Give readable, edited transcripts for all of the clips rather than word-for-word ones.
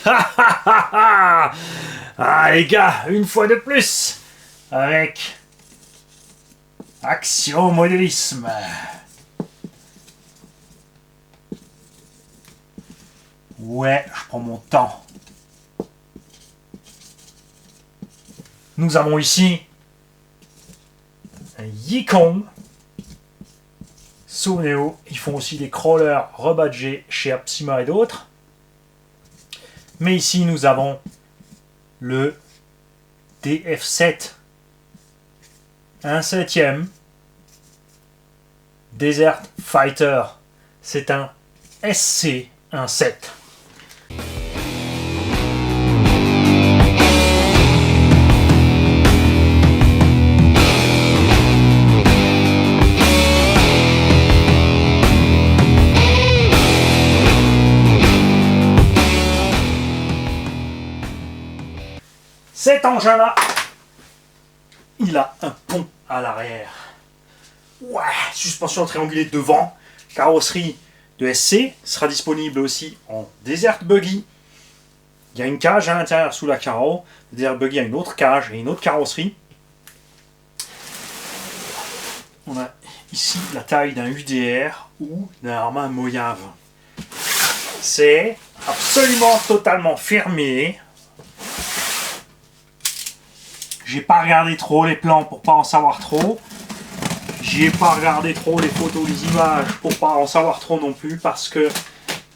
Ah les gars, une fois de plus, avec Action Modélisme. Ouais, je prends mon temps. Nous avons ici un Yikong. Souvenez-vous, ils font aussi des crawlers rebadgés chez Apsima et d'autres. Mais ici, nous avons le DF7, un septième Desert Fighter. C'est un SC17. Cet engin-là, il a un pont à l'arrière. Ouais, suspension triangulée devant, carrosserie de SC, sera disponible aussi en Desert Buggy. Il y a une cage à l'intérieur sous la carreau. Le Desert Buggy a une autre cage et une autre carrosserie. On a ici la taille d'un UDR ou d'un Arma Mojave. C'est absolument totalement fermé. J'ai pas regardé trop les plans pour pas en savoir trop. J'ai pas regardé trop les photos, les images pour pas en savoir trop non plus parce que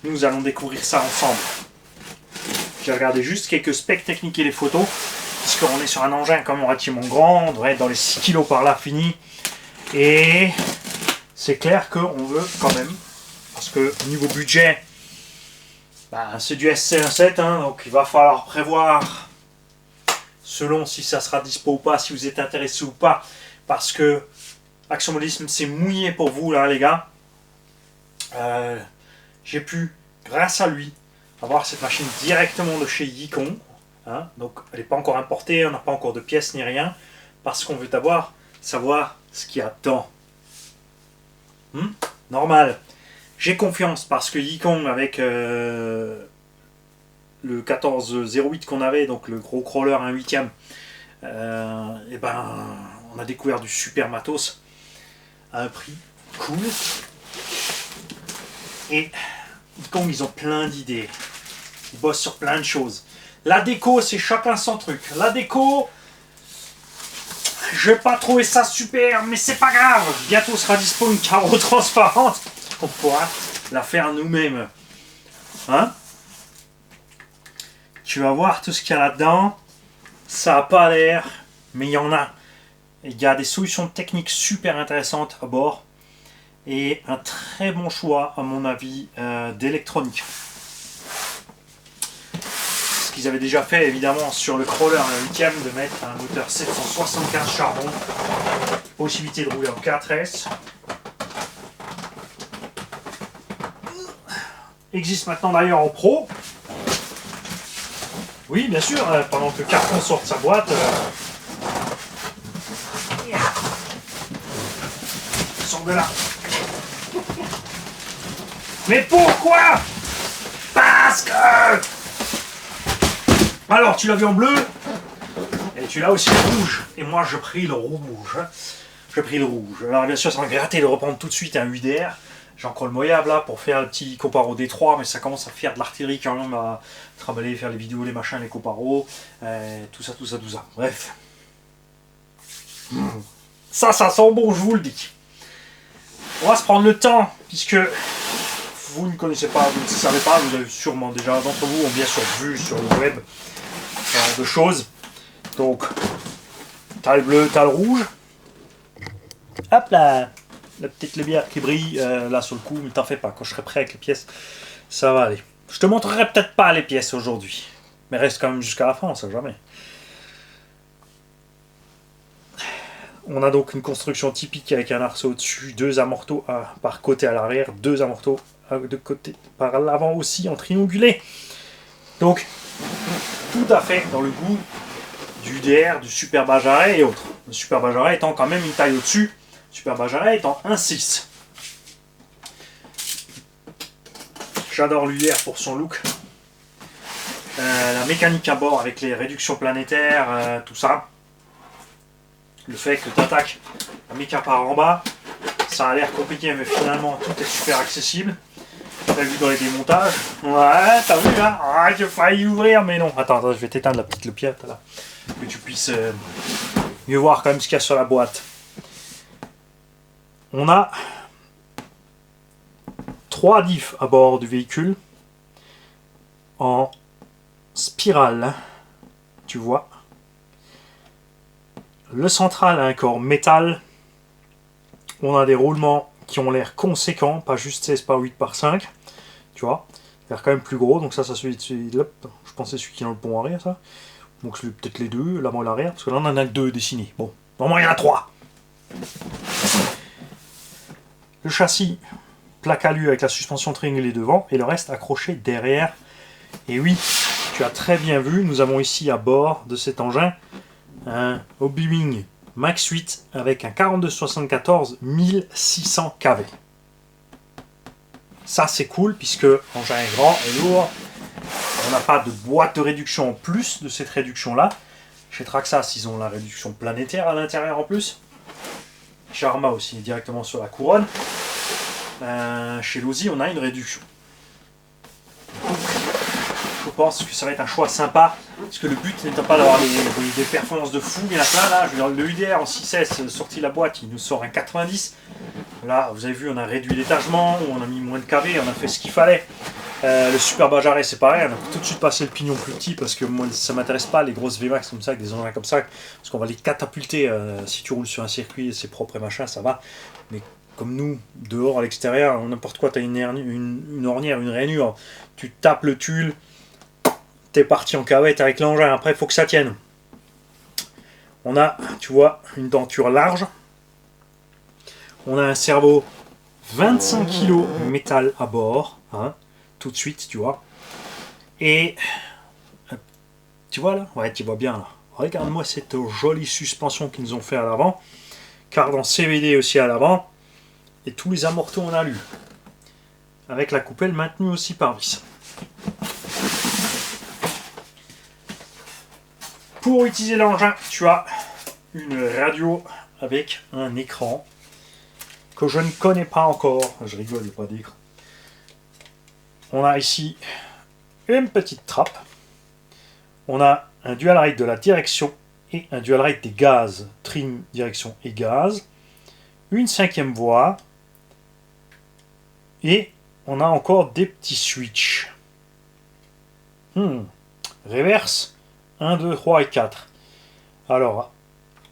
nous allons découvrir ça ensemble. J'ai regardé juste quelques specs techniques et les photos puisqu'on est sur un engin quand même relativement grand, on devrait être dans les 6 kg par là fini. Et c'est clair qu'on veut quand même, parce que niveau budget, c'est du SC17, donc il va falloir prévoir selon si ça sera dispo ou pas, si vous êtes intéressé ou pas, parce que Action Modélisme s'est mouillé pour vous là les gars. J'ai pu, grâce à lui, avoir cette machine directement de chez Yikong. Donc elle n'est pas encore importée, on n'a pas encore de pièces ni rien, parce qu'on veut d'abord savoir ce qu'il y a dedans. Normal. J'ai confiance parce que Yikong avec le 1408 qu'on avait, donc le gros crawler 1/8, on a découvert du super matos à un prix cool. Et Yikong, ils ont plein d'idées. Ils bossent sur plein de choses. La déco, c'est chacun son truc. La déco, je n'ai pas trouvé ça super, mais c'est pas grave. Bientôt sera dispo une carreau transparente. On pourra la faire nous-mêmes. Tu vas voir tout ce qu'il y a là-dedans. Ça n'a pas l'air, mais il y en a. Il y a des solutions techniques super intéressantes à bord. Et un très bon choix, à mon avis, d'électronique. Ce qu'ils avaient déjà fait, évidemment, sur le crawler 1/8, de mettre un moteur 775 charbon. Possibilité de rouler en 4S. Existe maintenant d'ailleurs en pro. Oui, bien sûr, pendant que le carton sort de sa boîte. Sort de là. Mais pourquoi? Parce que... Alors, tu l'as vu en bleu, et tu l'as aussi en rouge. Et moi, je pris le rouge. J'ai pris le rouge. Alors, bien sûr, ça m'a gratté de reprendre tout de suite un UDR. J'ai encore le Mojave là pour faire le petit comparo D3, mais ça commence à faire de l'artillerie quand même, à travailler, faire les vidéos, les machins, les comparos, tout ça. Bref. Ça sent bon, je vous le dis. On va se prendre le temps, puisque vous ne connaissez pas, vous ne savez pas, vous avez sûrement déjà, d'entre vous ont bien sûr vu sur le web ce genre de choses. Donc, t'as le bleu, t'as le rouge. Hop là! La petite lumière qui brille là sur le coup, mais t'en fais pas, quand je serai prêt avec les pièces, ça va aller. Je te montrerai peut-être pas les pièces aujourd'hui, mais reste quand même jusqu'à la fin, on sait jamais. On a donc une construction typique avec un arceau au-dessus, 2 amortos par côté à l'arrière, 2 amortos de côté par l'avant aussi en triangulé. Donc, tout à fait dans le goût du DR, du Super Bajaret et autres. Le Super Bajaret étant quand même une taille au-dessus. Super Bajaret étant 1.6. J'adore l'UR pour son look. la mécanique à bord avec les réductions planétaires, tout ça. Le fait que tu attaques la méca par en bas, ça a l'air compliqué, mais finalement tout est super accessible. T'as vu dans les démontages. Ouais, t'as vu là. Ah, j'ai failli ouvrir, mais non. Attends, je vais t'éteindre la petite loupiette là. Que tu puisses mieux voir quand même ce qu'il y a sur la boîte. On a 3 diffs à bord du véhicule en spirale, tu vois. Le central a un corps métal. On a des roulements qui ont l'air conséquents, pas juste 16 par 8 par 5, tu vois. Il a l'air quand même plus gros, donc ça celui je pensais celui qui est dans le pont arrière, ça. Donc c'est peut-être les deux, l'avant et l'arrière, parce que là on en a 2 dessinés. Bon, normalement il y en a 3. Le châssis plaque à lui avec la suspension triangulée devant et le reste accroché derrière. Et oui, tu as très bien vu, nous avons ici à bord de cet engin un Obi-Wing Max 8 avec un 4274 1600 kV. Ça c'est cool puisque l'engin est grand et lourd. On n'a pas de boîte de réduction en plus de cette réduction là. Chez Traxxas ils ont la réduction planétaire à l'intérieur en plus. Chez Arma aussi directement sur la couronne. Chez Losi on a une réduction. Je pense que ça va être un choix sympa, parce que le but n'étant pas d'avoir des performances de fou, il y en a plein là. Je veux dire, le UDR en 6S sorti la boîte, il nous sort un 90. Là, vous avez vu, on a réduit l'étagement, on a mis moins de kV, on a fait ce qu'il fallait. Le Super Bajaré, c'est pareil, on a tout de suite passé le pignon plus petit, parce que moi, ça m'intéresse pas les grosses VMAX comme ça, avec des engins comme ça, parce qu'on va les catapulter. Si tu roules sur un circuit, c'est propre et machin, ça va. Mais comme nous, dehors, à l'extérieur, n'importe quoi, tu as une ornière, une rainure, tu tapes le tulle, t'es parti en cavette avec l'engin, après il faut que ça tienne. On a, tu vois, une denture large. On a un cerveau 25 kg métal à bord, hein, tout de suite, tu vois. Et tu vois là? Ouais, tu vois bien là. Regarde-moi cette jolie suspension qu'ils nous ont fait à l'avant. Cardan CVD aussi à l'avant. Et tous les amortos en alu. Avec la coupelle maintenue aussi par vis. Pour utiliser l'engin, tu as une radio avec un écran que je ne connais pas encore. Je rigole, il n'y a pas d'écran. On a ici une petite trappe. On a un dual rate de la direction et un dual rate des gaz. Trim, direction et gaz. Une 5e voie. Et on a encore des petits switches. Reverse. 1, 2, 3 et 4. Alors,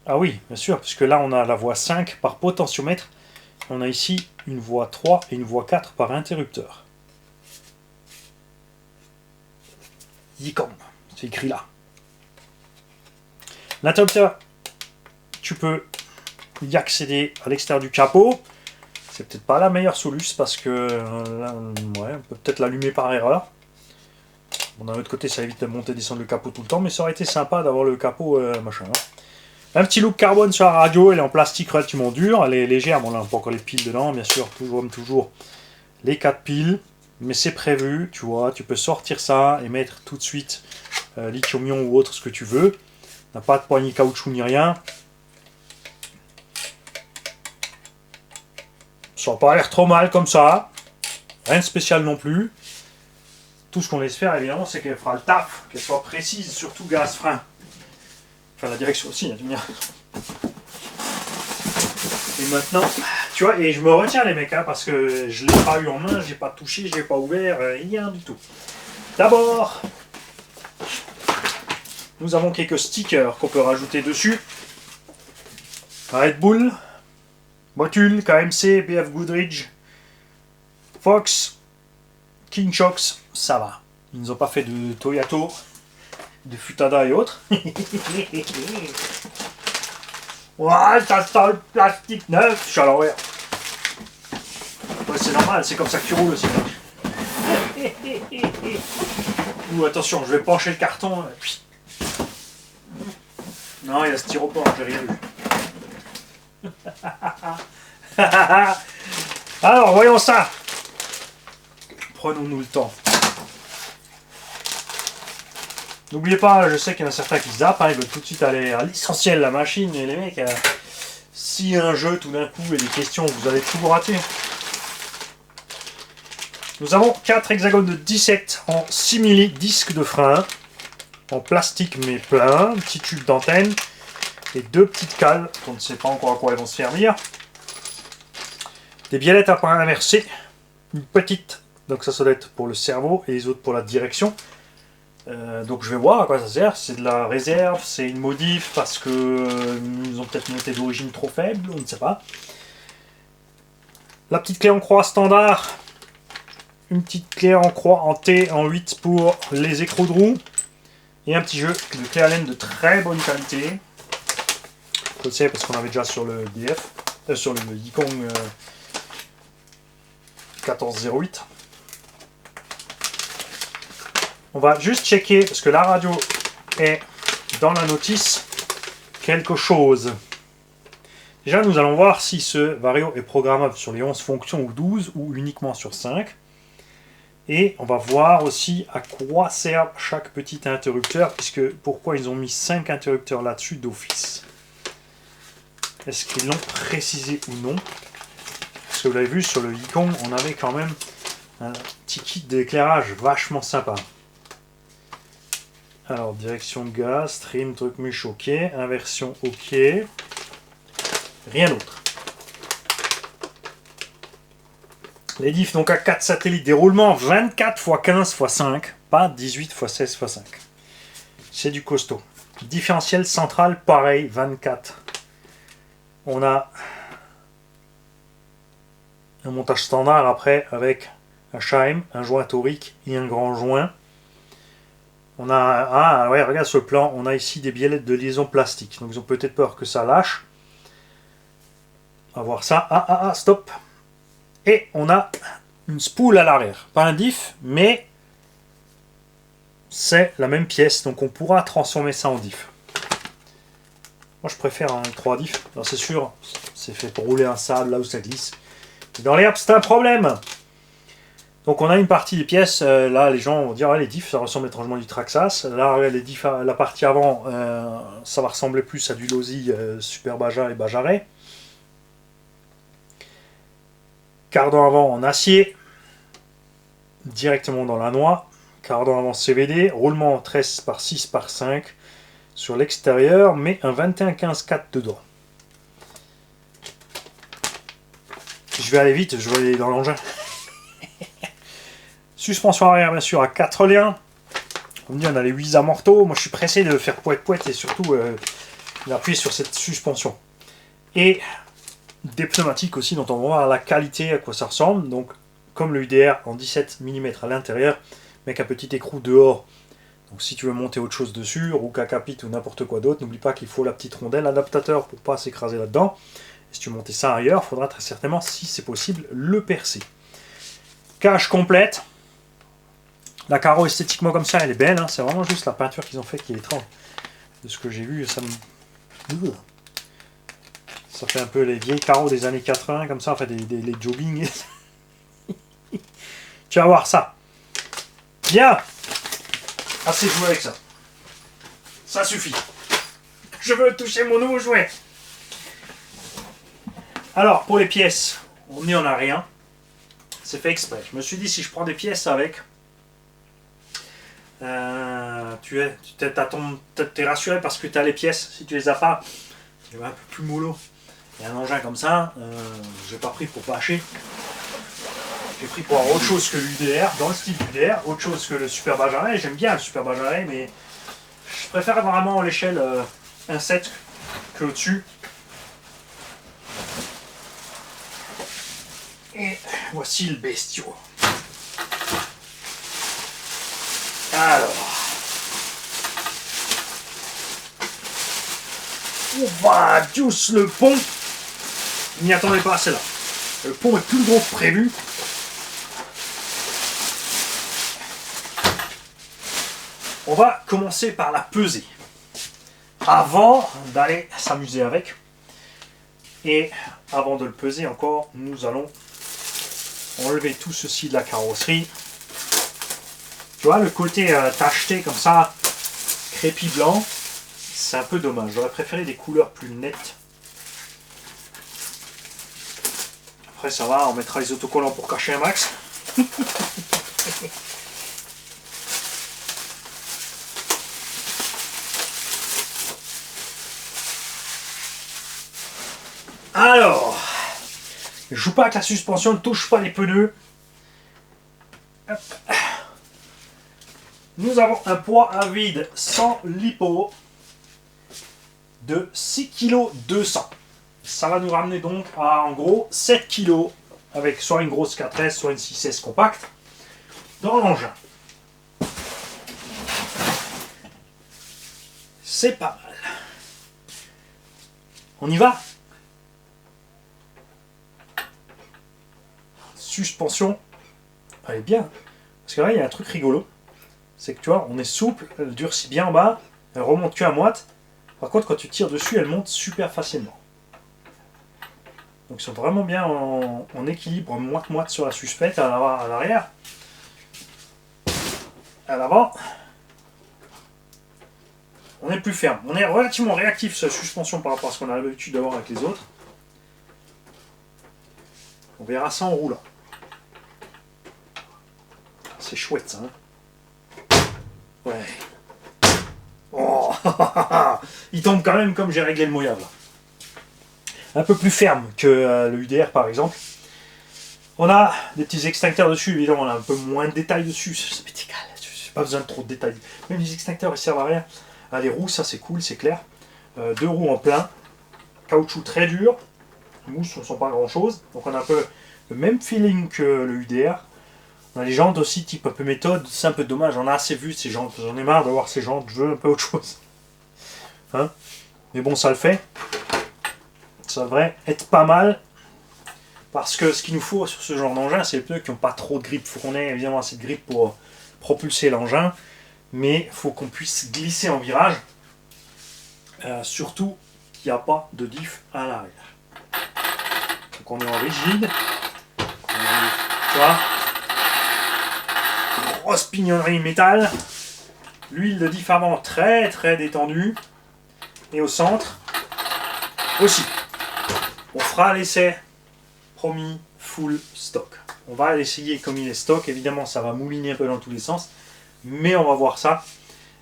ah oui, bien sûr, puisque là on a la voie 5 par potentiomètre. On a ici une voie 3 et une voie 4 par interrupteur. Yicom, c'est écrit là. L'interrupteur, tu peux y accéder à l'extérieur du capot. C'est peut-être pas la meilleure solution parce que là, ouais, on peut peut-être l'allumer par erreur. Bon, d'un autre côté, ça évite de monter et descendre le capot tout le temps, mais ça aurait été sympa d'avoir le capot machin. Hein. Un petit look carbone sur la radio, elle est en plastique relativement dur, elle est légère, bon là on n'a pas encore les piles dedans, bien sûr, toujours les 4 piles, mais c'est prévu, tu vois, tu peux sortir ça et mettre tout de suite lithium-ion ou autre, ce que tu veux. N'a pas de poignée caoutchouc ni rien. Ça n'a pas l'air trop mal comme ça, rien de spécial non plus. Tout ce qu'on laisse faire, évidemment, c'est qu'elle fera le taf, qu'elle soit précise, surtout gaz-frein. Enfin, la direction aussi, hein, tu me diras. Et maintenant, tu vois, et je me retiens les mecs, hein, parce que je ne l'ai pas eu en main, je n'ai pas touché, je n'ai pas ouvert, rien du tout. D'abord, nous avons quelques stickers qu'on peut rajouter dessus. Red Bull, Motul, KMC, BF Goodrich, Fox, King Shocks, ça va. Ils nous ont pas fait de Toyato, de Futada et autres. Ouais, ça sent le plastique neuf. Je suis à l'envers. Ouais, c'est normal, c'est comme ça que tu roules aussi. Ouh, attention, je vais pencher le carton. Non, il y a styropor, j'ai rien vu. Alors, voyons ça. Prenons-nous le temps. N'oubliez pas, je sais qu'il y en a certains qui zappent, hein, ils veulent tout de suite aller à l'essentiel, la machine, et les mecs, si un jeu tout d'un coup et des questions, vous allez tout vous rater. Nous avons 4 hexagones de 17 en simili disque de frein, en plastique mais plein, un petit tube d'antenne, et 2 petites cales, on ne sait pas encore à quoi elles vont se servir. Des biellettes à point inversé, une petite, donc ça doit être pour le cerveau, et les autres pour la direction. Donc je vais voir à quoi ça sert, c'est de la réserve, c'est une modif parce que ils ont peut-être monté d'origine trop faible, on ne sait pas. La petite clé en croix standard, une petite clé en croix en T en 8 pour les écrous de roue, et un petit jeu de clé Allen de très bonne qualité. Je le sais parce qu'on avait déjà sur le DF, sur le Yikong 1408. On va juste checker, parce que la radio est dans la notice, quelque chose. Déjà, nous allons voir si ce Vario est programmable sur les 11 fonctions ou 12, ou uniquement sur 5. Et on va voir aussi à quoi sert chaque petit interrupteur, puisque pourquoi ils ont mis 5 interrupteurs là-dessus d'office. Est-ce qu'ils l'ont précisé ou non? Parce que vous l'avez vu, sur le Yikong, on avait quand même un petit kit d'éclairage vachement sympa. Alors, direction gaz, stream, truc muche, ok. Inversion, ok. Rien d'autre. Les diffs, donc à 4 satellites, déroulement 24 x 15 x 5, pas 18 x 16 x 5. C'est du costaud. Différentiel central, pareil, 24. On a un montage standard après avec un Chaim, un joint torique et un grand joint. On a, ah ouais, regarde ce plan, on a ici des biellettes de liaison plastique. Donc ils ont peut-être peur que ça lâche. On va voir ça. Stop. Et on a une spool à l'arrière. Pas un diff, mais c'est la même pièce. Donc on pourra transformer ça en diff. Moi je préfère un 3 diff. Alors c'est sûr, c'est fait pour rouler un sable là où ça glisse. Et dans l'herbe, c'est un problème. Donc on a une partie des pièces, là les gens vont dire ouais, les diffs ça ressemble étrangement à du Traxxas. Là les diffs, la partie avant ça va ressembler plus à du Losi Super Baja et Bajaret. Cardan avant en acier, directement dans la noix. Cardan avant CVD, roulement 13 par 6 par 5 sur l'extérieur, mais un 21-15-4 dedans. Je vais aller vite, je vais aller dans l'engin. Suspension arrière bien sûr à 4 liens. On me dit on a les 8 amortos. Moi je suis pressé de faire poète et surtout d'appuyer sur cette suspension. Et des pneumatiques aussi dont on va voir la qualité, à quoi ça ressemble. Donc comme le UDR en 17 mm à l'intérieur, mais avec un petit écrou dehors. Donc si tu veux monter autre chose dessus, ou cacapit ou n'importe quoi d'autre, n'oublie pas qu'il faut la petite rondelle adaptateur pour pas s'écraser là-dedans. Et si tu veux monter ça ailleurs, il faudra très certainement, si c'est possible, le percer. Cage complète. La carreau esthétiquement comme ça, elle est belle, hein. C'est vraiment juste la peinture qu'ils ont fait qui est étrange. De ce que j'ai vu, ça me... Ça fait un peu les vieilles carreaux des années 80, comme ça, enfin les jogging. Tu vas voir ça. Bien. Assez joué avec ça. Ça suffit. Je veux toucher mon nouveau jouet. Alors, pour les pièces, on n'y en a rien. C'est fait exprès. Je me suis dit, si je prends des pièces avec... tu es rassuré parce que tu as les pièces. Si tu les as pas, tu vas un peu plus mollo. Et un engin comme ça, j'ai pas pris pour bâcher. J'ai pris pour avoir autre chose que l'UDR, dans le style UDR, autre chose que le Super Bajaret. J'aime bien le Super Bajaret, mais je préfère vraiment l'échelle 1.7 que au-dessus. Et voici le bestiau. Alors, on va juice le pont. N'y attendez pas à celle-là. Le pont est plus gros que prévu. On va commencer par la peser. Avant d'aller s'amuser avec. Et avant de le peser encore, nous allons enlever tout ceci de la carrosserie. Tu vois, le côté tacheté comme ça, crépi blanc, c'est un peu dommage. J'aurais préféré des couleurs plus nettes. Après ça va, on mettra les autocollants pour cacher un max. Alors, je joue pas avec la suspension, ne touche pas les pneus. Hop. Nous avons un poids à vide sans lipo de 6,2 kg. Ça va nous ramener donc à en gros 7 kg avec soit une grosse 4S, soit une 6S compacte dans l'engin. C'est pas mal. On y va? Suspension, elle est bien. Parce que là, il y a un truc rigolo. C'est que tu vois, on est souple, elle durcit bien en bas, elle remonte que à moite. Par contre, quand tu tires dessus, elle monte super facilement. Donc ils sont vraiment bien en équilibre moite-moite sur la suspette à l'arrière. À l'avant, on est plus ferme. On est relativement réactif sur la suspension par rapport à ce qu'on a l'habitude d'avoir avec les autres. On verra ça en roulant. C'est chouette ça. Hein, ouais. Oh, il tombe quand même comme j'ai réglé le moyable. Un peu plus ferme que le UDR par exemple. On a des petits extincteurs dessus, évidemment on a un peu moins de détails dessus, c'est égal, pas besoin de trop de détails. Même les extincteurs ils servent à rien. Ah, les roues, ça c'est cool, c'est clair. 2 roues en plein, caoutchouc très dur, mousse on ne sent pas grand chose, donc on a un peu le même feeling que le UDR. On a les jantes aussi type un peu méthode, c'est un peu dommage, on a assez vu ces jantes, j'en ai marre d'avoir ces jantes, je veux un peu autre chose. Hein, mais bon ça le fait. Ça devrait être pas mal. Parce que ce qu'il nous faut sur ce genre d'engin, c'est les pneus qui n'ont pas trop de grippe. Il faut qu'on ait évidemment assez de grippe pour propulser l'engin. Mais il faut qu'on puisse glisser en virage. Surtout qu'il n'y a pas de diff à l'arrière. Donc on est en rigide. Tu vois, grosse pignonnerie métal. L'huile de diff avant très très détendue. Et au centre aussi. On fera l'essai. Promis, full stock. On va l'essayer comme il est stock. Évidemment, ça va mouliner un peu dans tous les sens. Mais on va voir ça.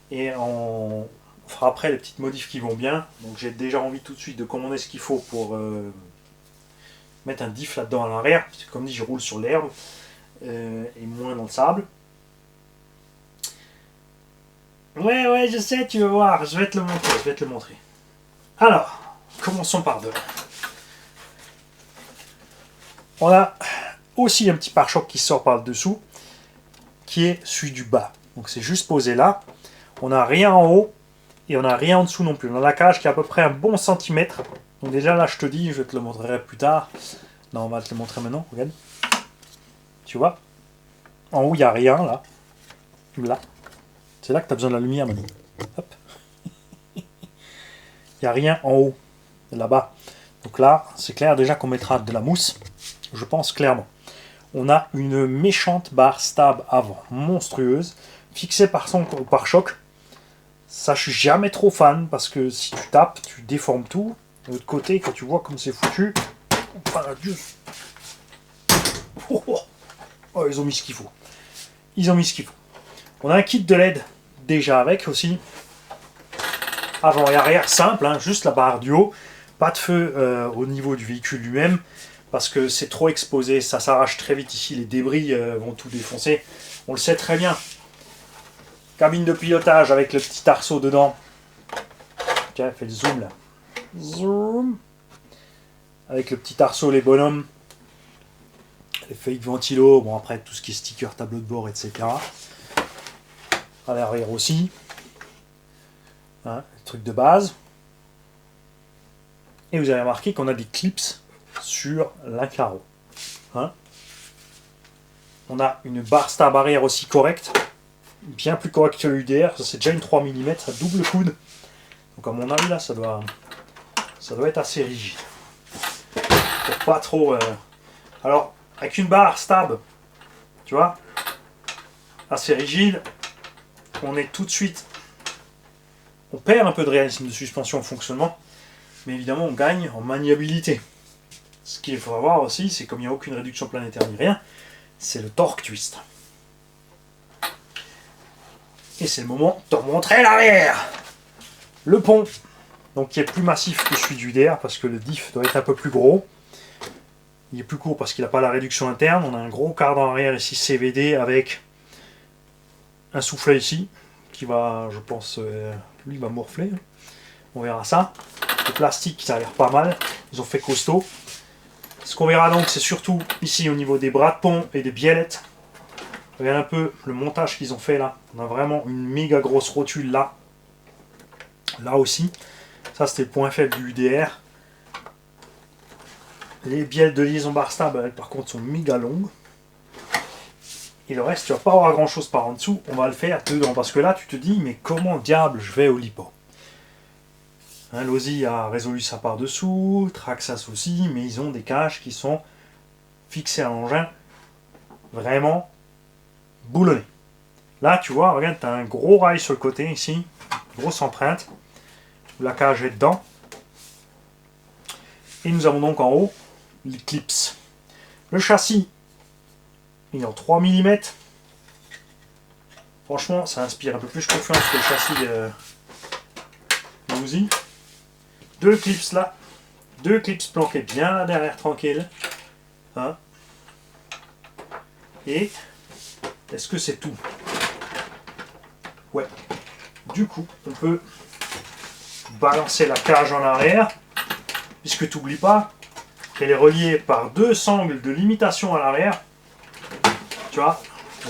Et on fera après les petites modifs qui vont bien. Donc j'ai déjà envie tout de suite de commander ce qu'il faut pour mettre un diff là-dedans à l'arrière. Parce que comme dit, je roule sur l'herbe. Et moins dans le sable. Ouais, je sais, tu vas voir. Je vais te le montrer. Alors, commençons par deux. On a aussi un petit pare-choc qui sort par le dessous, qui est celui du bas. Donc c'est juste posé là. On n'a rien en haut et on n'a rien en dessous non plus. On a la cage qui est à peu près un bon centimètre. Donc déjà là je te dis, je te le montrerai plus tard. Non, on va te le montrer maintenant, regarde. Tu vois, en haut il n'y a rien là. Là. C'est là que tu as besoin de la lumière maintenant. Hop. Il n'y a rien en haut, là-bas. Donc là, c'est clair déjà qu'on mettra de la mousse. Je pense clairement. On a une méchante barre stab avant, monstrueuse, fixée par son pare-choc. Ça, je suis jamais trop fan, parce que si tu tapes, tu déformes tout. De l'autre côté, quand tu vois comme c'est foutu, oh, Dieu. Oh, ils ont mis ce qu'il faut. Ils ont mis ce qu'il faut. On a un kit de LED déjà avec aussi. Avant et arrière, simple, hein, juste la barre du haut. Pas de feu au niveau du véhicule lui-même. Parce que c'est trop exposé, ça s'arrache très vite ici, les débris vont tout défoncer. On le sait très bien. Cabine de pilotage avec le petit arceau dedans. Tiens, fais le zoom là. Zoom. Avec le petit arceau, les bonhommes. Les fake ventilo, bon après tout ce qui est sticker, tableau de bord, etc. À l'arrière aussi. Hein, les trucs de base. Et vous avez remarqué qu'on a des clips sur l'inclaro. Hein, on a une barre stab arrière aussi correcte, bien plus correcte que l'UDR, ça c'est déjà une 3 mm, ça double coude. Donc à mon avis là ça doit être assez rigide. Pour pas trop. Alors avec une barre stab, tu vois, assez rigide, on est tout de suite On perd un peu de réalisme de suspension en fonctionnement, mais évidemment on gagne en maniabilité. Ce qu'il faut voir aussi, c'est comme il n'y a aucune réduction planétaire ni rien, c'est le torque twist. Et c'est le moment de te montrer l'arrière. Le pont, donc qui est plus massif que celui du UDR parce que le diff doit être un peu plus gros. Il est plus court parce qu'il n'a pas la réduction interne. On a un gros cardan arrière ici CVD avec un soufflet ici qui va, je pense, lui va morfler. On verra ça. Le plastique, ça a l'air pas mal. Ils ont fait costaud. Ce qu'on verra donc, c'est surtout ici au niveau des bras de pont et des biellettes. Regarde un peu le montage qu'ils ont fait là. On a vraiment une méga grosse rotule là. Là aussi. Ça, c'était le point faible du UDR. Les bielles de liaison bar stab, elles, par contre, sont méga longues. Et le reste, tu vas pas avoir grand chose par en dessous. On va le faire dedans. Parce que là, tu te dis, mais comment diable je vais au lipo? Hein, Losi a résolu ça par dessous. Traxxas aussi. Mais ils ont des cages qui sont fixées à l'engin. Vraiment boulonnés. Là, tu vois, regarde, tu as un gros rail sur le côté ici. Grosse empreinte. La cage est dedans. Et nous avons donc en haut les clips. Le châssis, il est en 3 mm. Franchement, ça inspire un peu plus confiance que le châssis de Losi. Deux clips là. Deux clips planqués bien là derrière, tranquille. Hein. Et est-ce que c'est tout? Ouais. Du coup, on peut balancer la cage en arrière. Puisque tu n'oublies pas qu'elle est reliée par deux sangles de limitation à l'arrière. Tu vois,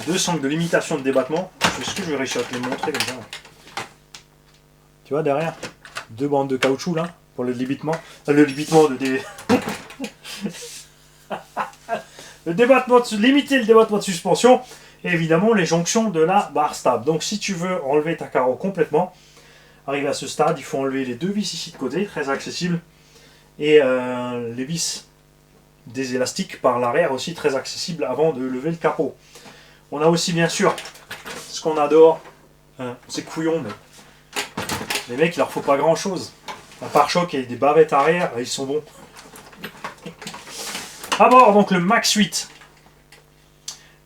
deux sangles de limitation de débattement. Est-ce que je vais réussir à te les montrer comme ça? Tu vois, derrière, deux bandes de caoutchouc là, pour le débitement. Le débitement de le débattement limiter le débattement de suspension. Et évidemment, les jonctions de la barre stable. Donc, si tu veux enlever ta carreau complètement, arrivé à ce stade, il faut enlever les deux vis ici de côté, très accessible. Et les vis des élastiques par l'arrière aussi très accessibles avant de lever le capot. On a aussi bien sûr ce qu'on adore, c'est couillon, mais les mecs il leur faut pas grand chose. Un pare-choc et des bavettes arrière, ils sont bons. À bord donc le Max 8.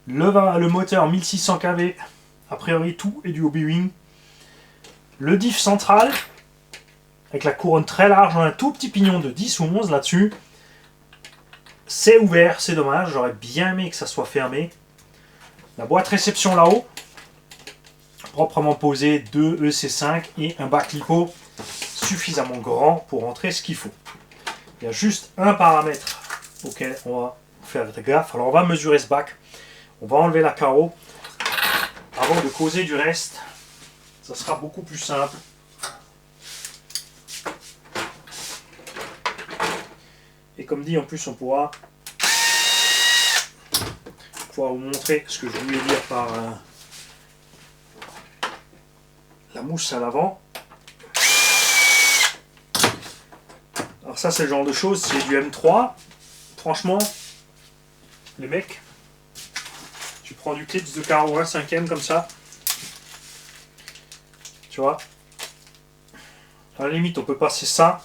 Le moteur 1600 kV, a priori tout est du Hobby-Wing. Le diff central. Avec la couronne très large, on a un tout petit pignon de 10 ou 11 là-dessus. C'est ouvert, c'est dommage, j'aurais bien aimé que ça soit fermé. La boîte réception là-haut, proprement posée, 2 EC5 et un bac lipo suffisamment grand pour rentrer ce qu'il faut. Il y a juste un paramètre auquel on va faire gaffe. Alors on va mesurer ce bac, on va enlever la carreau. Avant de causer du reste, ça sera beaucoup plus simple. Et comme dit, en plus, on pourra vous montrer ce que je voulais dire par la mousse à l'avant. Alors ça, c'est le genre de choses, c'est du M3. Franchement, les mecs, tu prends du clips de carreau 1 5e comme ça. Tu vois, à la limite, on peut passer ça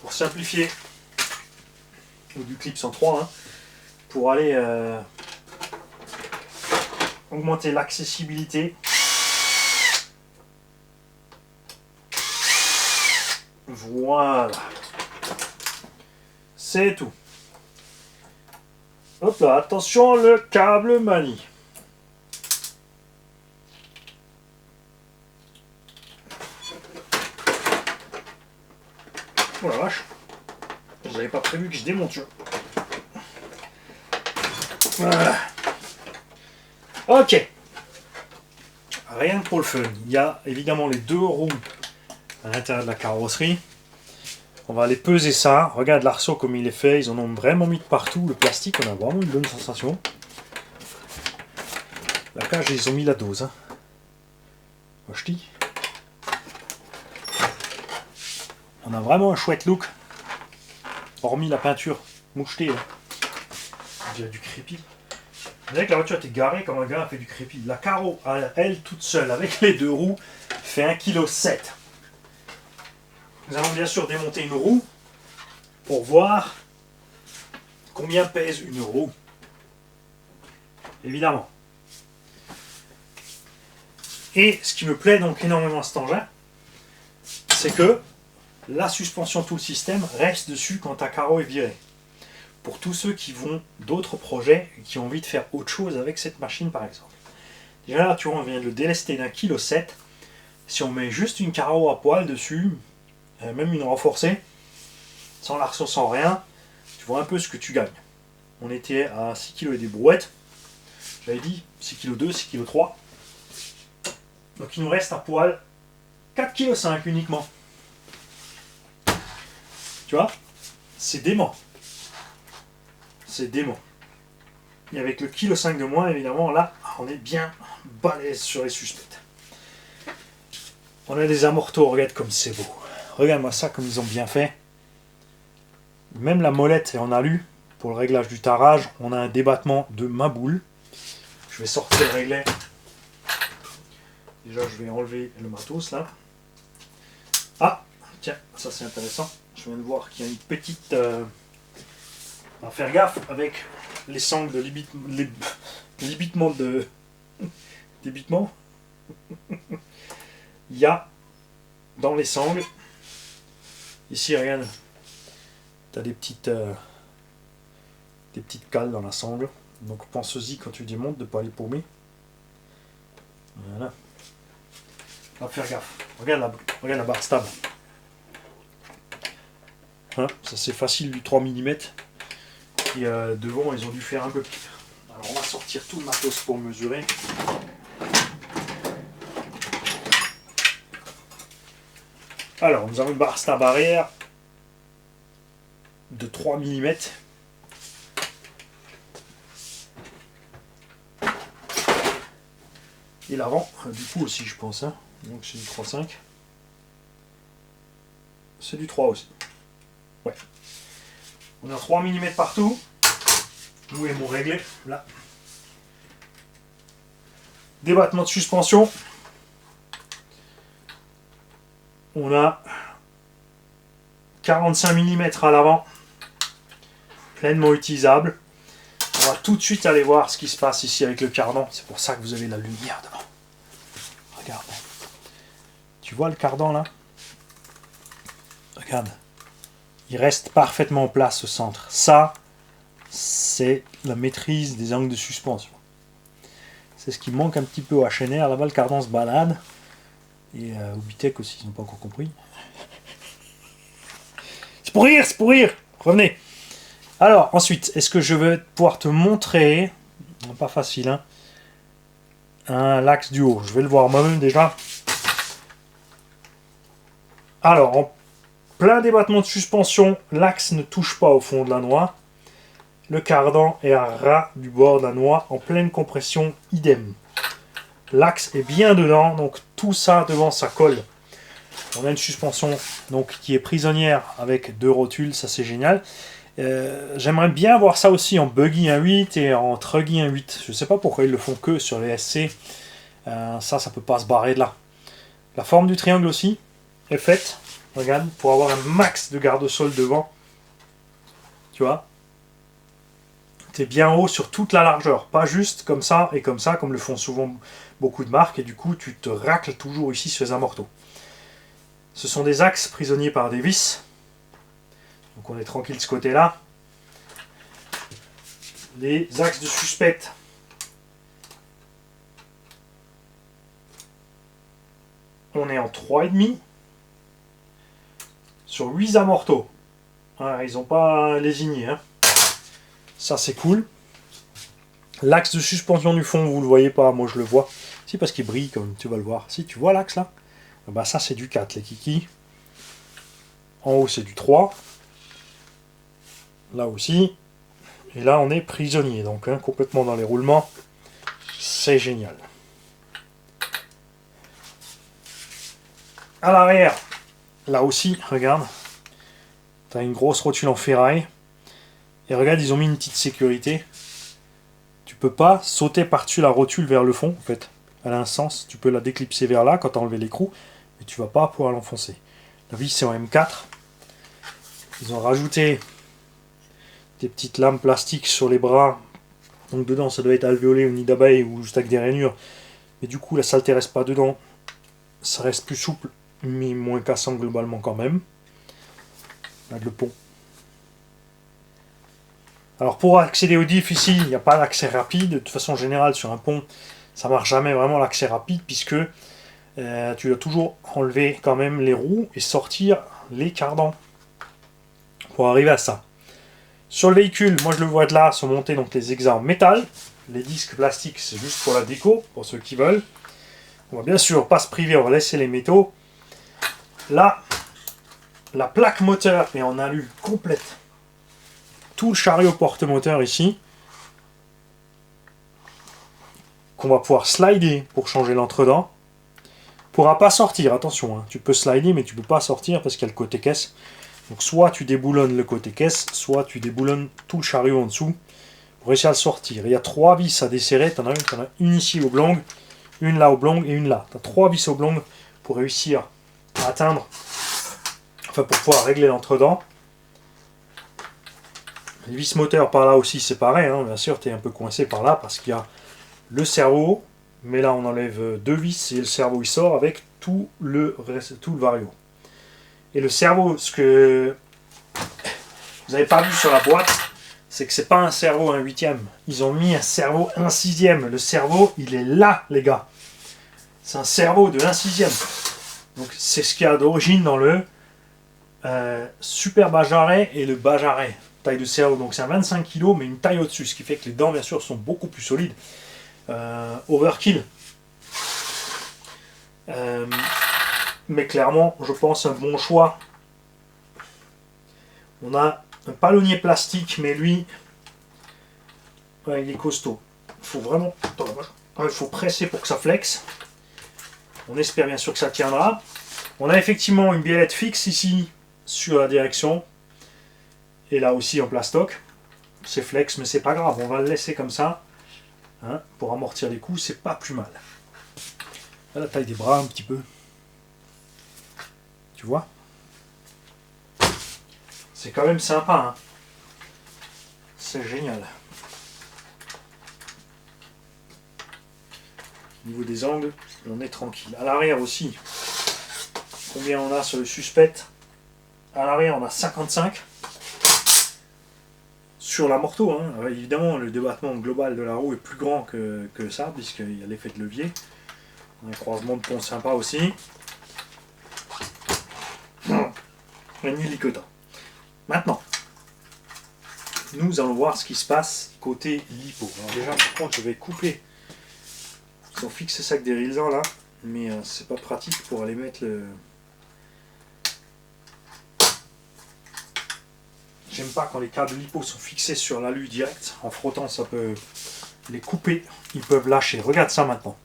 pour simplifier. Ou du clip 103 hein, pour aller augmenter l'accessibilité. Voilà, c'est tout. Hop là, attention le câble manie. Oh la vache. Je n'avais pas prévu que je démonte. Voilà. Ok. Rien que pour le fun. Il y a évidemment les deux roues à l'intérieur de la carrosserie. On va aller peser ça. Regarde l'arceau comme il est fait. Ils en ont vraiment mis de partout. Le plastique, on a vraiment une bonne sensation. La cage, ils ont mis la dose. Hein. Moi, je dis. On a vraiment un chouette look. Hormis la peinture mouchetée. Là. On dirait du crépi. On dirait que la voiture était garée comme un gars a fait du crépi. La carreau, elle toute seule, avec les deux roues, fait 1,7 kg. Nous allons bien sûr démonter une roue pour voir combien pèse une roue. Évidemment. Et ce qui me plaît donc énormément à cet engin, c'est que la suspension, tout le système, reste dessus quand ta carreau est viré. Pour tous ceux qui vont d'autres projets et qui ont envie de faire autre chose avec cette machine par exemple. Déjà là, tu vois, on vient de le délester d'1,7 kg. Si on met juste une carreau à poil dessus, même une renforcée, sans l'arceau, sans rien, tu vois un peu ce que tu gagnes. On était à 6 kg et des brouettes. J'avais dit 6,2 kg, 6,3 kg. Donc il nous reste à poil 4,5 kg uniquement. Tu vois, c'est dément. C'est dément. Et avec le 1,5 kg de moins, évidemment, là, on est bien balèze sur les suspects. On a des amortos, regarde comme c'est beau. Regarde-moi ça, comme ils ont bien fait. Même la molette est en alu. Pour le réglage du tarage, on a un débattement de ma boule. Je vais sortir le réglet. Déjà, je vais enlever le matos là. Ah, tiens, ça c'est intéressant. Je viens de voir qu'il y a une petite... à faire gaffe avec les sangles de l'ébitement de... d'ébitement. Il y a dans les sangles, ici regarde, tu as des petites cales dans la sangle. Donc pense-y quand tu démontes de ne pas les paumer. Voilà. On va faire gaffe. Regarde la barre stable. Hein, ça c'est facile du 3 mm. Et devant ils ont dû faire un peu pire. Alors on va sortir tout le matos pour mesurer. Alors nous avons une barre stable arrière de 3 mm. Et l'avant, du coup aussi je pense. Hein. Donc c'est du 3,5. C'est du 3 aussi. Ouais. On a 3 mm partout. Où est mon réglé? Là. Débattement de suspension. On a 45 mm à l'avant. Pleinement utilisable. On va tout de suite aller voir ce qui se passe ici avec le cardan. C'est pour ça que vous avez la lumière devant. Regarde. Tu vois le cardan là? Regarde. Il reste parfaitement en place au centre. Ça, c'est la maîtrise des angles de suspension. C'est ce qui manque un petit peu au HNR. Là-bas, le cardan se balade. Et au Bitec aussi, ils n'ont pas encore compris. C'est pour rire, c'est pour rire. Revenez. Alors, ensuite, est-ce que je vais pouvoir te montrer, pas facile, hein, l'axe du haut. Je vais le voir moi-même déjà. Alors, en plein débattement de suspension, l'axe ne touche pas au fond de la noix. Le cardan est à ras du bord de la noix, en pleine compression, idem. L'axe est bien dedans, donc tout ça devant ça colle. On a une suspension donc, qui est prisonnière avec 2 rotules, ça c'est génial. J'aimerais bien voir ça aussi en buggy 1.8 et en truggy 1.8. Je ne sais pas pourquoi ils le font que sur les SC. Ça peut pas se barrer de là. La forme du triangle aussi est faite. Regarde, pour avoir un max de garde-sol devant. Tu vois? Tu es bien haut sur toute la largeur. Pas juste comme ça et comme ça, comme le font souvent beaucoup de marques. Et du coup, tu te racles toujours ici sur les amortos. Ce sont des axes prisonniers par des vis. Donc on est tranquille de ce côté-là. Les axes de suspect. On est en 3,5. Sur 8 amortos. Voilà, ils n'ont pas lésiné. Hein. Ça c'est cool. L'axe de suspension du fond, vous ne le voyez pas, moi je le vois. Si, parce qu'il brille comme tu vas le voir. Si, tu vois l'axe là? Bah, ça c'est du 4 les kikis. En haut c'est du 3. Là aussi. Et là on est prisonnier, donc hein, complètement dans les roulements. C'est génial. À l'arrière, là aussi, regarde. Tu as une grosse rotule en ferraille. Et regarde, ils ont mis une petite sécurité. Tu peux pas sauter par-dessus la rotule vers le fond, en fait. Elle a un sens. Tu peux la déclipser vers là quand tu as enlevé l'écrou, mais tu vas pas pouvoir l'enfoncer. La vis c'est en M4. Ils ont rajouté des petites lames plastiques sur les bras. Donc dedans ça doit être alvéolé ou nid d'abeille ou juste avec des rainures. Mais du coup la saleté reste pas dedans. Ça reste plus souple, mais moins cassant globalement quand même. Là, le pont. Alors pour accéder au diff ici, il n'y a pas d'accès rapide. De toute façon générale sur un pont, ça ne marche jamais vraiment l'accès rapide puisque tu dois toujours enlever quand même les roues et sortir les cardans pour arriver à ça. Sur le véhicule, moi je le vois de là, sont montés donc les exas en métal. Les disques plastiques, c'est juste pour la déco, pour ceux qui veulent. On va bien sûr pas se priver, on va laisser les métaux. Là, la plaque moteur est en alu complète. Tout le chariot porte-moteur ici, qu'on va pouvoir slider pour changer l'entredent. Pourra pas sortir, attention, hein. Tu peux slider mais tu peux pas sortir parce qu'il y a le côté caisse. Donc soit tu déboulonnes le côté caisse, soit tu déboulonnes tout le chariot en dessous pour réussir à le sortir. Il y a 3 vis à desserrer, tu en as une ici oblongue, une là oblongue et une là. Tu as 3 vis oblongues pour réussir à atteindre, enfin pour pouvoir régler l'entredent. Les vis moteurs par là aussi c'est pareil, hein. Bien sûr tu es un peu coincé par là parce qu'il y a le cerveau, mais là on enlève 2 vis et le cerveau il sort avec tout le vario. Et le cerveau, ce que vous n'avez pas vu sur la boîte, c'est que c'est pas un cerveau 1/8. Ils ont mis un cerveau 1/6. Le cerveau, il est là, les gars. C'est un cerveau de 1/6. Donc c'est ce qu'il y a d'origine dans le Super Bajaret et le Bajaret. Taille de cerveau, donc c'est un 25 kg, mais une taille au-dessus, ce qui fait que les dents, bien sûr, sont beaucoup plus solides. Overkill. Mais clairement, je pense un bon choix. On a un palonnier plastique, mais lui, ouais, il est costaud. Il faut vraiment, il faut presser pour que ça flexe. On espère bien sûr que ça tiendra. On a effectivement une biellette fixe ici sur la direction. Et là aussi en plastoc. C'est flex, mais c'est pas grave. On va le laisser comme ça. Hein, pour amortir les coups, c'est pas plus mal. À la taille des bras un petit peu. Tu vois? C'est quand même sympa. Hein, c'est génial. Au niveau des angles, on est tranquille. À l'arrière aussi. Combien on a sur le suspect? À l'arrière, on a 55. Sur la morteau, hein. Alors, évidemment, le débattement global de la roue est plus grand que ça, puisqu'il y a l'effet de levier. On a un croisement de pont sympa aussi. Un hélicotant. Maintenant, nous allons voir ce qui se passe côté lipo. Alors déjà, par contre, je vais couper. Ils ont fixé ça avec des raisins là, mais c'est pas pratique pour aller mettre le... J'aime pas quand les câbles lipo sont fixés sur l'alu direct. En frottant, ça peut les couper. Ils peuvent lâcher. Regarde ça maintenant.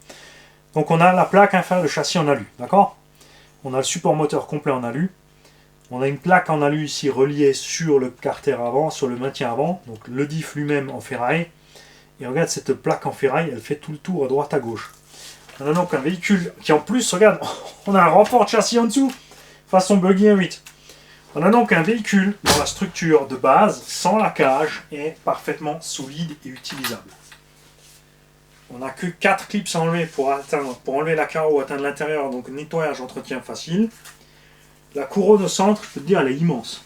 Donc on a la plaque inférieure de châssis en alu, d'accord? On a le support moteur complet en alu. On a une plaque en alu ici reliée sur le carter avant, sur le maintien avant. Donc le diff lui-même en ferraille. Et regarde cette plaque en ferraille, elle fait tout le tour à droite à gauche. On a donc un véhicule qui en plus, regarde, on a un renfort de châssis en dessous, façon buggy 1.8. On a donc un véhicule dont la structure de base, sans la cage, est parfaitement solide et utilisable. On n'a que 4 clips à enlever pour enlever la carreau, atteindre l'intérieur, donc nettoyage, entretien facile. La couronne au centre, je peux te dire, elle est immense.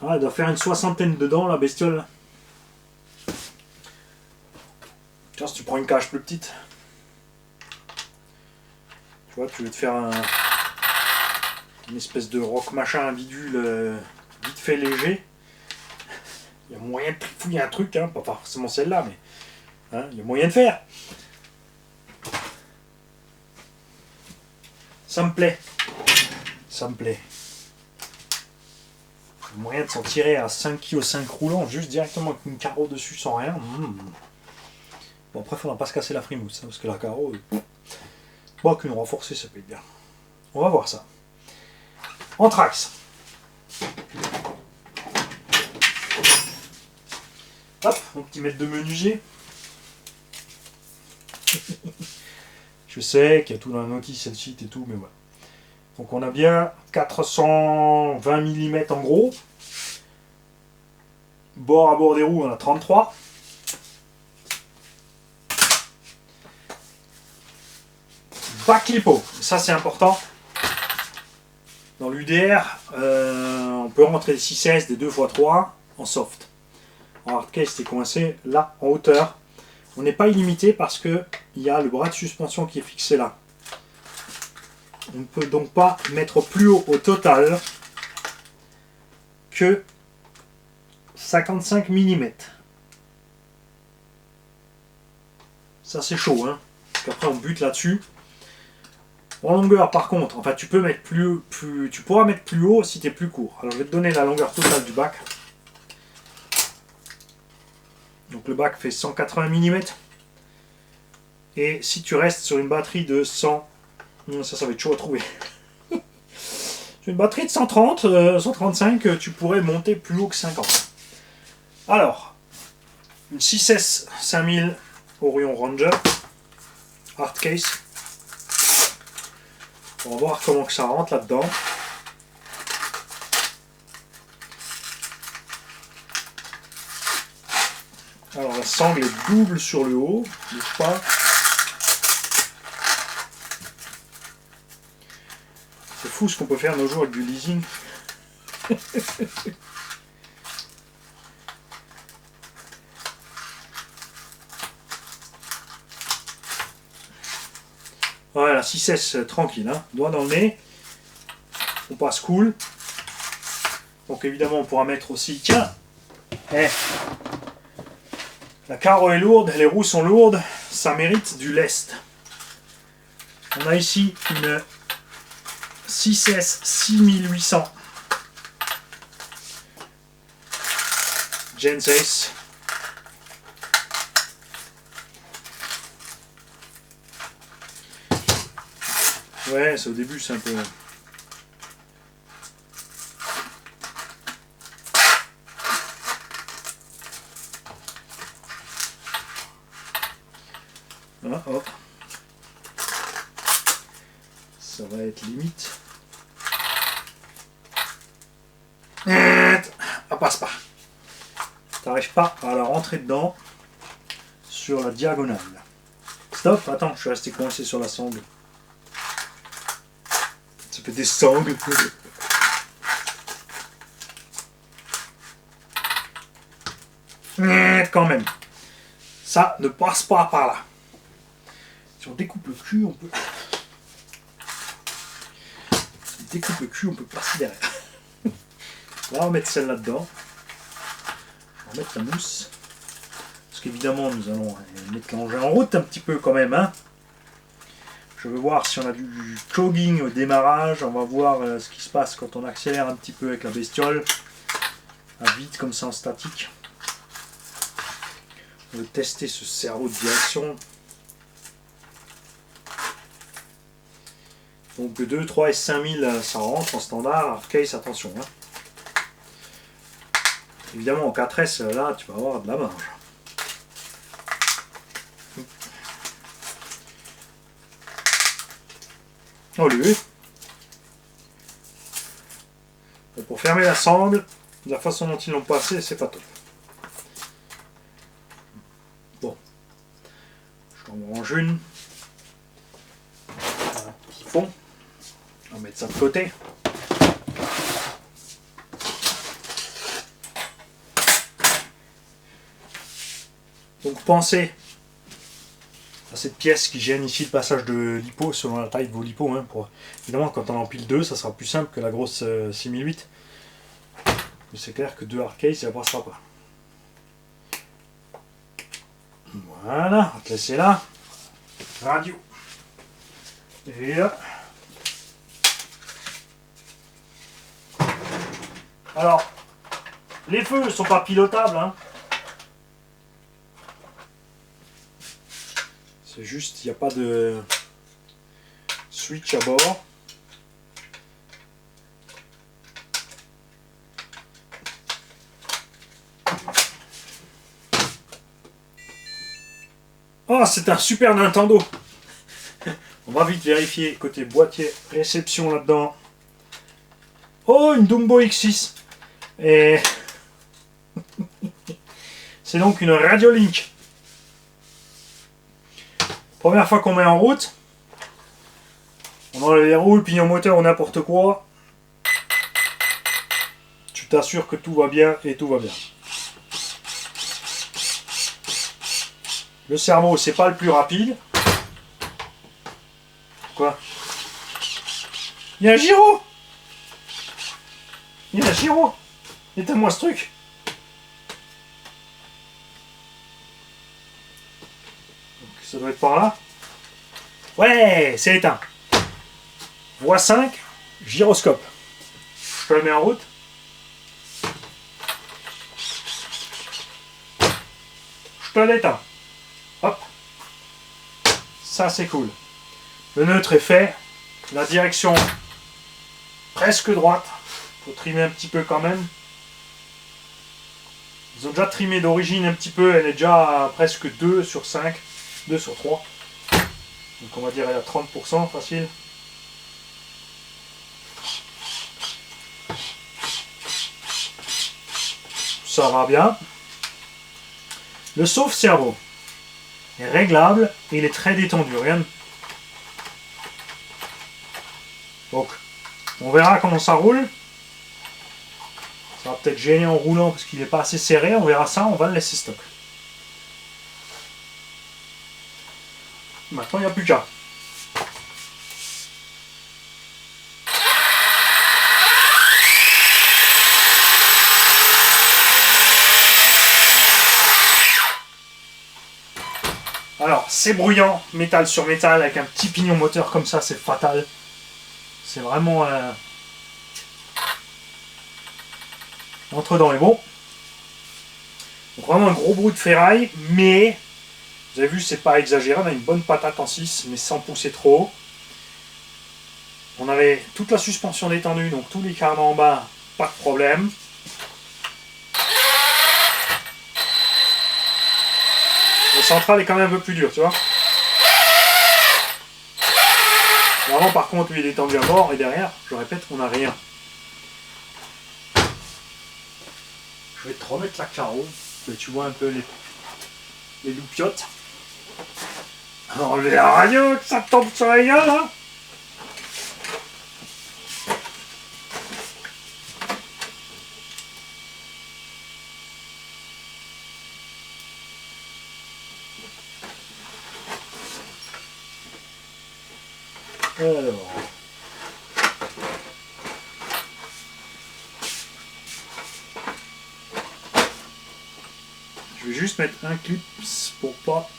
Ah, elle doit faire une 60aine dedans, la bestiole. Tiens, si tu prends une cage plus petite, tu vois, tu veux te faire une espèce de rock machin, un bidule vite fait léger. Il y a moyen de trifouiller un truc, hein, pas forcément celle-là, mais hein, il y a moyen de faire. Ça me plaît. Ça me plaît. Il y a moyen de s'en tirer à 5 kg 5 roulants, juste directement avec une carreau dessus sans rien. Bon, après, il faudra pas se casser la frimousse, hein, parce que la carreau, bon, qu'une renforcée, ça peut être bien. On va voir ça. Anthrax. Hop, mon petit mètre de menuisier. Je sais qu'il y a tout dans la notice et le site et tout, mais voilà. Donc on a bien 420 mm en gros. Bord à bord des roues, on a 33. Bac lipo, ça c'est important. Dans l'UDR, on peut rentrer des 6S, des 2x3 en soft. En hardcase, c'est coincé là, en hauteur. On n'est pas illimité parce qu'il y a le bras de suspension qui est fixé là. On ne peut donc pas mettre plus haut au total que 55 mm. Ça c'est chaud, hein. Parce qu'après on bute là-dessus. En longueur par contre, enfin tu peux mettre tu pourras mettre plus haut si tu es plus court. Alors je vais te donner la longueur totale du bac. Donc le bac fait 180 mm. Et si tu restes sur une batterie de 100, ça va être chaud à trouver. Sur une batterie de 130, 135, tu pourrais monter plus haut que 50. Alors, une 6S 5000 Orion Ranger, hardcase. On va voir comment que ça rentre là-dedans. Alors la sangle est double sur le haut, n'est-ce pas? C'est fou ce qu'on peut faire nos jours avec du leasing. Voilà, 6S tranquille, hein. Doigt dans le nez. On passe cool. Donc évidemment on pourra mettre aussi, tiens, la carreau est lourde, les roues sont lourdes, ça mérite du lest. On a ici une 6S 6800 Gensace. Ouais, c'est au début, c'est un peu... Voilà, hop. Ça va être limite. Elle passe pas. T'arrives pas à la rentrer dedans sur la diagonale. Stop, attends, je suis resté coincé sur la sangle. Ça fait des sangles. Quand même. Ça ne passe pas par là. Si on découpe le cul, on peut... Si on découpe le cul, on peut passer derrière. On va remettre celle là-dedans. On va remettre la mousse. Parce qu'évidemment, nous allons mettre l'engin en route un petit peu quand même, hein. Je veux voir si on a du clogging au démarrage. On va voir ce qui se passe quand on accélère un petit peu avec la bestiole. À vide comme ça en statique. On veut tester ce cerveau de direction. Donc 2, 3 et 5000 ça rentre en standard. Hardcase, attention. Hein. Évidemment en 4S là tu vas avoir de la marge. Oh lui. Et pour fermer la sangle, de la façon dont ils l'ont passé, c'est pas top. Bon. Je t'en range une. Un petit fond. On va mettre ça de côté. Donc pensez à cette pièce qui gêne ici le passage de lipo selon la taille de vos lipos. Hein, évidemment, quand on empile 2, ça sera plus simple que la grosse 6008. Mais c'est clair que 2 hardcase, ça ne passera pas. Voilà, on va te laisser là. Radio. Et là. Alors, les feux ne sont pas pilotables. Hein. C'est juste, il n'y a pas de switch à bord. Oh, c'est un Super Nintendo. On va vite vérifier côté boîtier réception là-dedans. Oh, une Dumbo X6. Et c'est donc une Radiolink. Première fois qu'on met en route, on enlève les roues, le pignon moteur ou n'importe quoi. Tu t'assures que tout va bien et tout va bien. Le servo, c'est pas le plus rapide. Quoi? Il y a un gyro! Il y a un gyro! Éteins-moi ce truc! Donc, ça doit être par là. Ouais, c'est éteint. Voie 5, gyroscope. Je te le mets en route. Je te l'éteins. Hop. Ça, c'est cool. Le neutre est fait. La direction presque droite. Faut trimer un petit peu quand même. Ils ont déjà trimé d'origine un petit peu. Elle est déjà à presque 2 sur 5. 2 sur 3. Donc on va dire elle est à 30% facile. Ça va bien. Le sauve-cerveau est réglable et il est très détendu. Regarde. Donc, on verra comment ça roule. Ça va peut-être gêner en roulant parce qu'il n'est pas assez serré. On verra ça, on va le laisser stock. Maintenant, il n'y a plus qu'à. Alors, c'est bruyant, métal sur métal, avec un petit pignon moteur comme ça, c'est fatal. C'est vraiment... entre dans les bons. Donc vraiment un gros bruit de ferraille, mais... Vous avez vu, c'est pas exagéré, on a une bonne patate en 6, mais sans pousser trop haut. On avait toute la suspension détendue, donc tous les carnets en bas, pas de problème. Le central est quand même un peu plus dur, tu vois. L'avant, par contre, lui, il est tendu à mort, et derrière, je répète, on n'a rien. Je vais te remettre la carreau, que tu vois un peu les loupiottes. Enlever la radio, que ça tombe sur la gueule, hein. Alors. Je vais juste mettre un clip pour pas...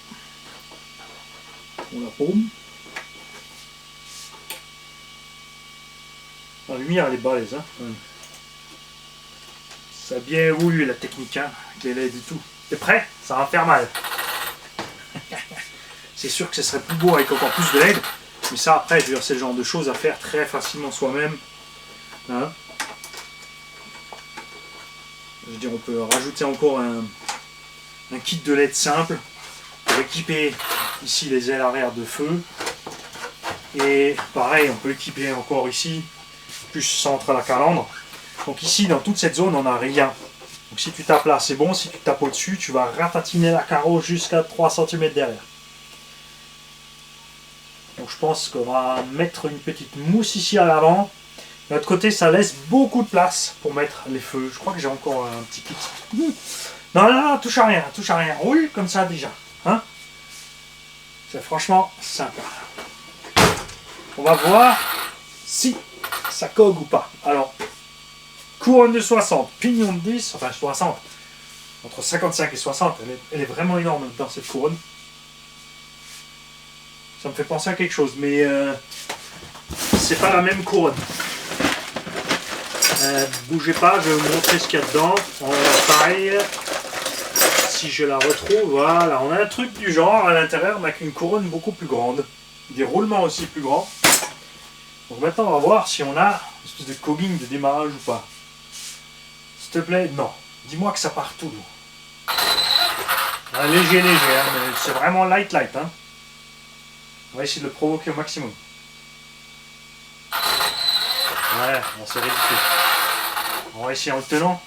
pour la paume. La lumière elle est balèze, hein. Ça a bien évolué la technique, hein, avec les LED et tout. T'es prêt? Ça va faire mal. C'est sûr que ce serait plus beau avec encore plus de LED. Mais ça après, je veux dire, c'est le genre de choses à faire très facilement soi-même. Hein, je veux dire, on peut rajouter encore un kit de LED simple pour équiper ici les ailes arrière de feu. Et pareil, on peut équiper encore ici, plus centre la calandre. Donc ici, dans toute cette zone, on n'a rien. Donc si tu tapes là, c'est bon. Si tu tapes au-dessus, tu vas ratatiner la carreau jusqu'à 3 cm derrière. Donc je pense qu'on va mettre une petite mousse ici à l'avant. De l'autre côté, ça laisse beaucoup de place pour mettre les feux. Je crois que j'ai encore un petit kit. Non, non, non, touche à rien, touche à rien. Roule comme ça déjà. Hein, c'est franchement sympa. On va voir si ça cogue ou pas. Alors, couronne de 60, pignon de 10, enfin 60, entre 55 et 60, elle est vraiment énorme dans cette couronne. Ça me fait penser à quelque chose, mais c'est pas la même couronne. Bougez pas, je vais vous montrer ce qu'il y a dedans. On pareil, si je la retrouve, voilà, on a un truc du genre à l'intérieur, mais avec une couronne beaucoup plus grande. Des roulements aussi plus grands. Donc maintenant, on va voir si on a une espèce de cogging de démarrage ou pas. S'il te plaît, non. Dis-moi que ça part tout doux. Léger, léger, hein, mais c'est vraiment light, hein. On va essayer de le provoquer au maximum. Ouais, on s'est ridicule. On va essayer en le tenant.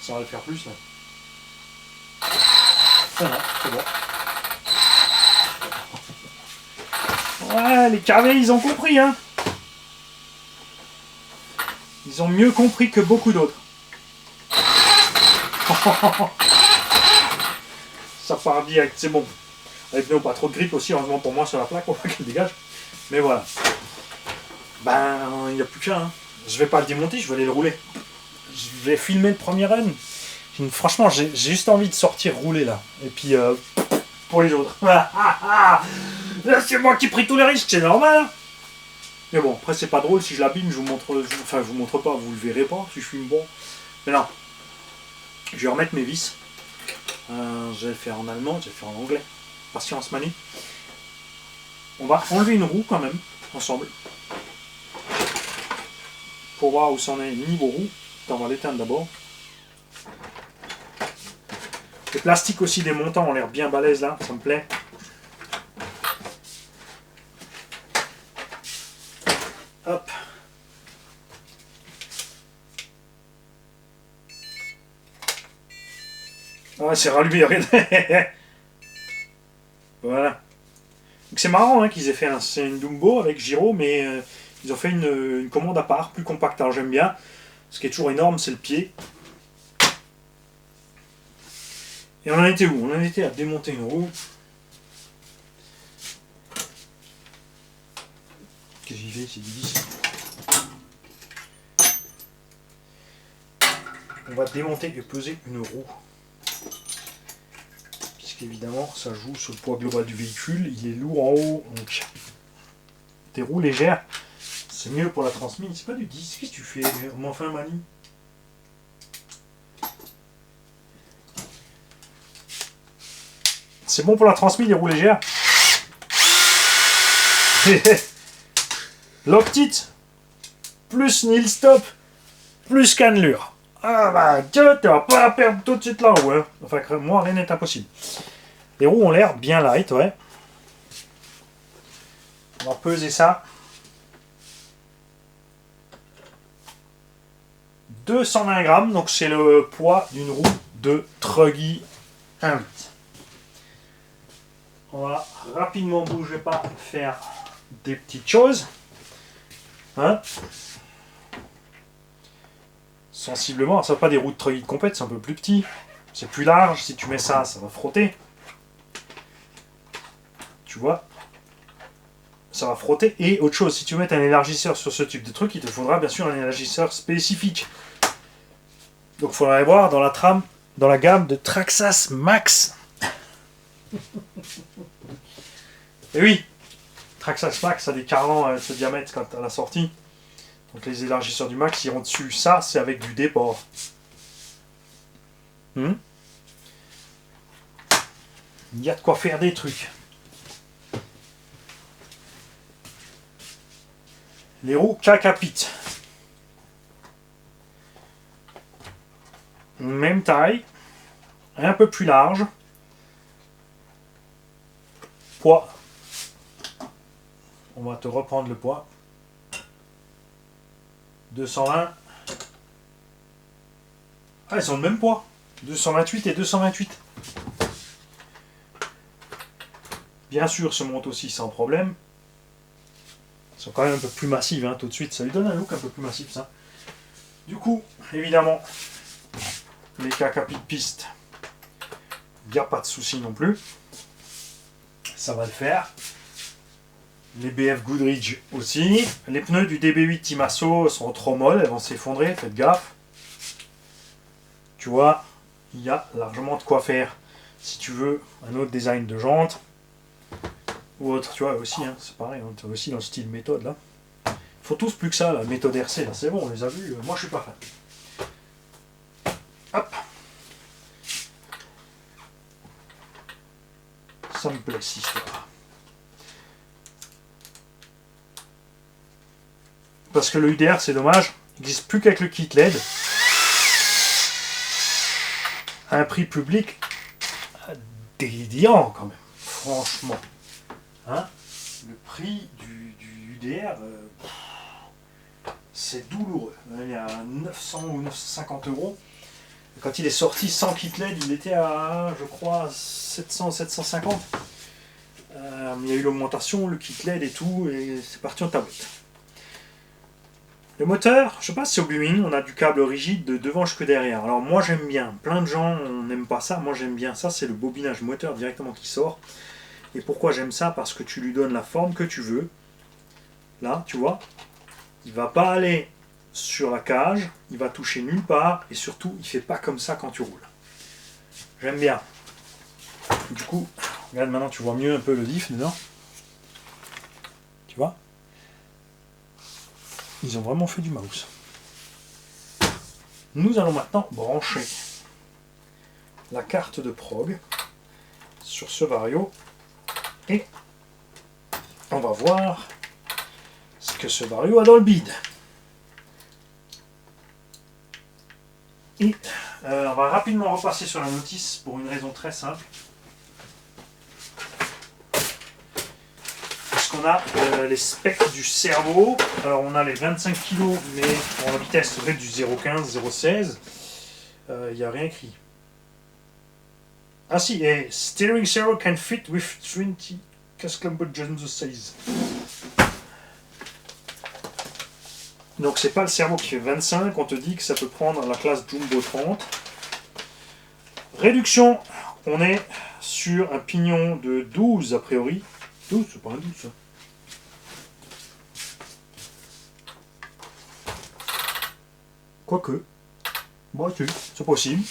Ça va le faire plus là. Ah non, c'est bon. Ouais, les carnets, ils ont compris, hein. Ils ont mieux compris que beaucoup d'autres. Ça part direct, c'est bon. Avec nous, pas trop de grippe aussi, heureusement pour moi sur la plaque, on voit qu'elle dégage. Mais voilà. Ben, il n'y a plus qu'un. Hein. Je vais pas le démonter, je vais aller le rouler. Je vais filmer le premier run. Franchement, j'ai juste envie de sortir rouler là. Et puis, pour les autres. C'est moi qui pris tous les risques, c'est normal. Hein. Mais bon, après, c'est pas drôle si je l'abîme, je vous montre. Enfin, je vous montre pas, vous le verrez pas si je filme bon. Mais non. Je vais remettre mes vis. Je vais le faire en allemand, je vais le faire en anglais. Patience, Manu. On va enlever une roue quand même, ensemble. Pour voir où c'en est niveau roue. On va l'éteindre d'abord. Les plastiques aussi des montants ont l'air bien balèzes là, ça me plaît. Hop. Ouais, c'est rallumé, regardez. Voilà. Donc c'est marrant hein, qu'ils aient fait c'est une Dumbo avec gyro, mais ils ont fait une commande à part, plus compacte. Alors j'aime bien. Ce qui est toujours énorme, c'est le pied. Et on en était où? On en était à démonter une roue. Qu'est-ce que j'y fais? C'est du 10. On va démonter et peser une roue. Puisqu'évidemment, ça joue sur le poids global du véhicule. Il est lourd en haut. Donc, des roues légères, c'est mieux pour la transmission. C'est pas du 10. Qu'est-ce que tu fais? Mais enfin, Mani. C'est bon pour la transmission, les roues légères. Lock-it, plus nil stop, plus cannelure. Ah bah, tiens, tu vas pas la perdre tout de suite là, ouais. Enfin, moi, rien n'est impossible. Les roues ont l'air bien light, ouais. On va peser ça. 220 grammes, donc c'est le poids d'une roue de Truggy 1.8. On va rapidement, bouger pas, faire des petites choses. Hein? Sensiblement, ça va pas des roues de Truggy complètes, c'est un peu plus petit. C'est plus large, si tu mets ça, ça va frotter. Tu vois? Ça va frotter. Et autre chose, si tu mets un élargisseur sur ce type de truc, il te faudra bien sûr un élargisseur spécifique. Donc il faudra voir dans la trame, dans la gamme de Traxxas Max. Et oui, Traxxas Max a des carrants de ce diamètre quand à la sortie. Donc les élargisseurs du Max iront dessus. Ça, c'est avec du déport. Il y a de quoi faire des trucs. Les roues Kakapit. Même taille. Un peu plus large. Poids. On va te reprendre le poids. 220. Ah, ils sont le même poids. 228 et 228. Bien sûr, se monte aussi sans problème. Ils sont quand même un peu plus massives, hein, tout de suite. Ça lui donne un look un peu plus massif, ça. Du coup, évidemment, les Kakapit de piste, il n'y a pas de souci non plus. Ça va le faire. Les BF Goodrich aussi. Les pneus du DB8 Timasso sont trop molles, elles vont s'effondrer, faites gaffe. Tu vois, il y a largement de quoi faire. Si tu veux un autre design de jante, ou autre, tu vois, aussi, hein, c'est pareil, hein, aussi dans le style méthode là. Il faut tous plus que ça, la méthode RC, là, c'est bon, on les a vus, moi je suis pas fan. Hop. Ça me plaît, cette histoire. Parce que le UDR, c'est dommage, il n'existe plus qu'avec le kit LED. À un prix public délirant quand même, franchement. Hein? le prix du UDR, c'est douloureux. Il est à 900 ou 950 euros. Quand il est sorti sans kit LED, il était à, je crois, 700, 750. Il y a eu l'augmentation, le kit LED et tout, et c'est parti en tablette. Le moteur, je sais pas si c'est au Boeing, on a du câble rigide de devant jusque derrière. Alors moi j'aime bien, plein de gens n'aiment pas ça, moi j'aime bien ça, c'est le bobinage moteur directement qui sort. Et pourquoi j'aime ça? Parce que tu lui donnes la forme que tu veux. Là, tu vois, il va pas aller sur la cage, il va toucher nulle part, et surtout il fait pas comme ça quand tu roules. J'aime bien. Du coup, regarde maintenant tu vois mieux un peu le diff dedans. Tu vois? Ils ont vraiment fait du mouse. Nous allons maintenant brancher la carte de prog sur ce Vario et on va voir ce que ce Vario a dans le bide. Et on va rapidement repasser sur la notice pour une raison très simple. On a les specs du cerveau. Alors on a les 25 kg mais en vitesse du 0,15, 0,16. Il n'y a rien écrit. Ah si, et steering servo can fit with 20 custom buttons the size. Donc c'est pas le cerveau qui fait 25, on te dit que ça peut prendre la classe Jumbo 30. Réduction, on est sur un pignon de 12 a priori. 12, c'est pas un 12 ça. Quoique, bon, c'est possible.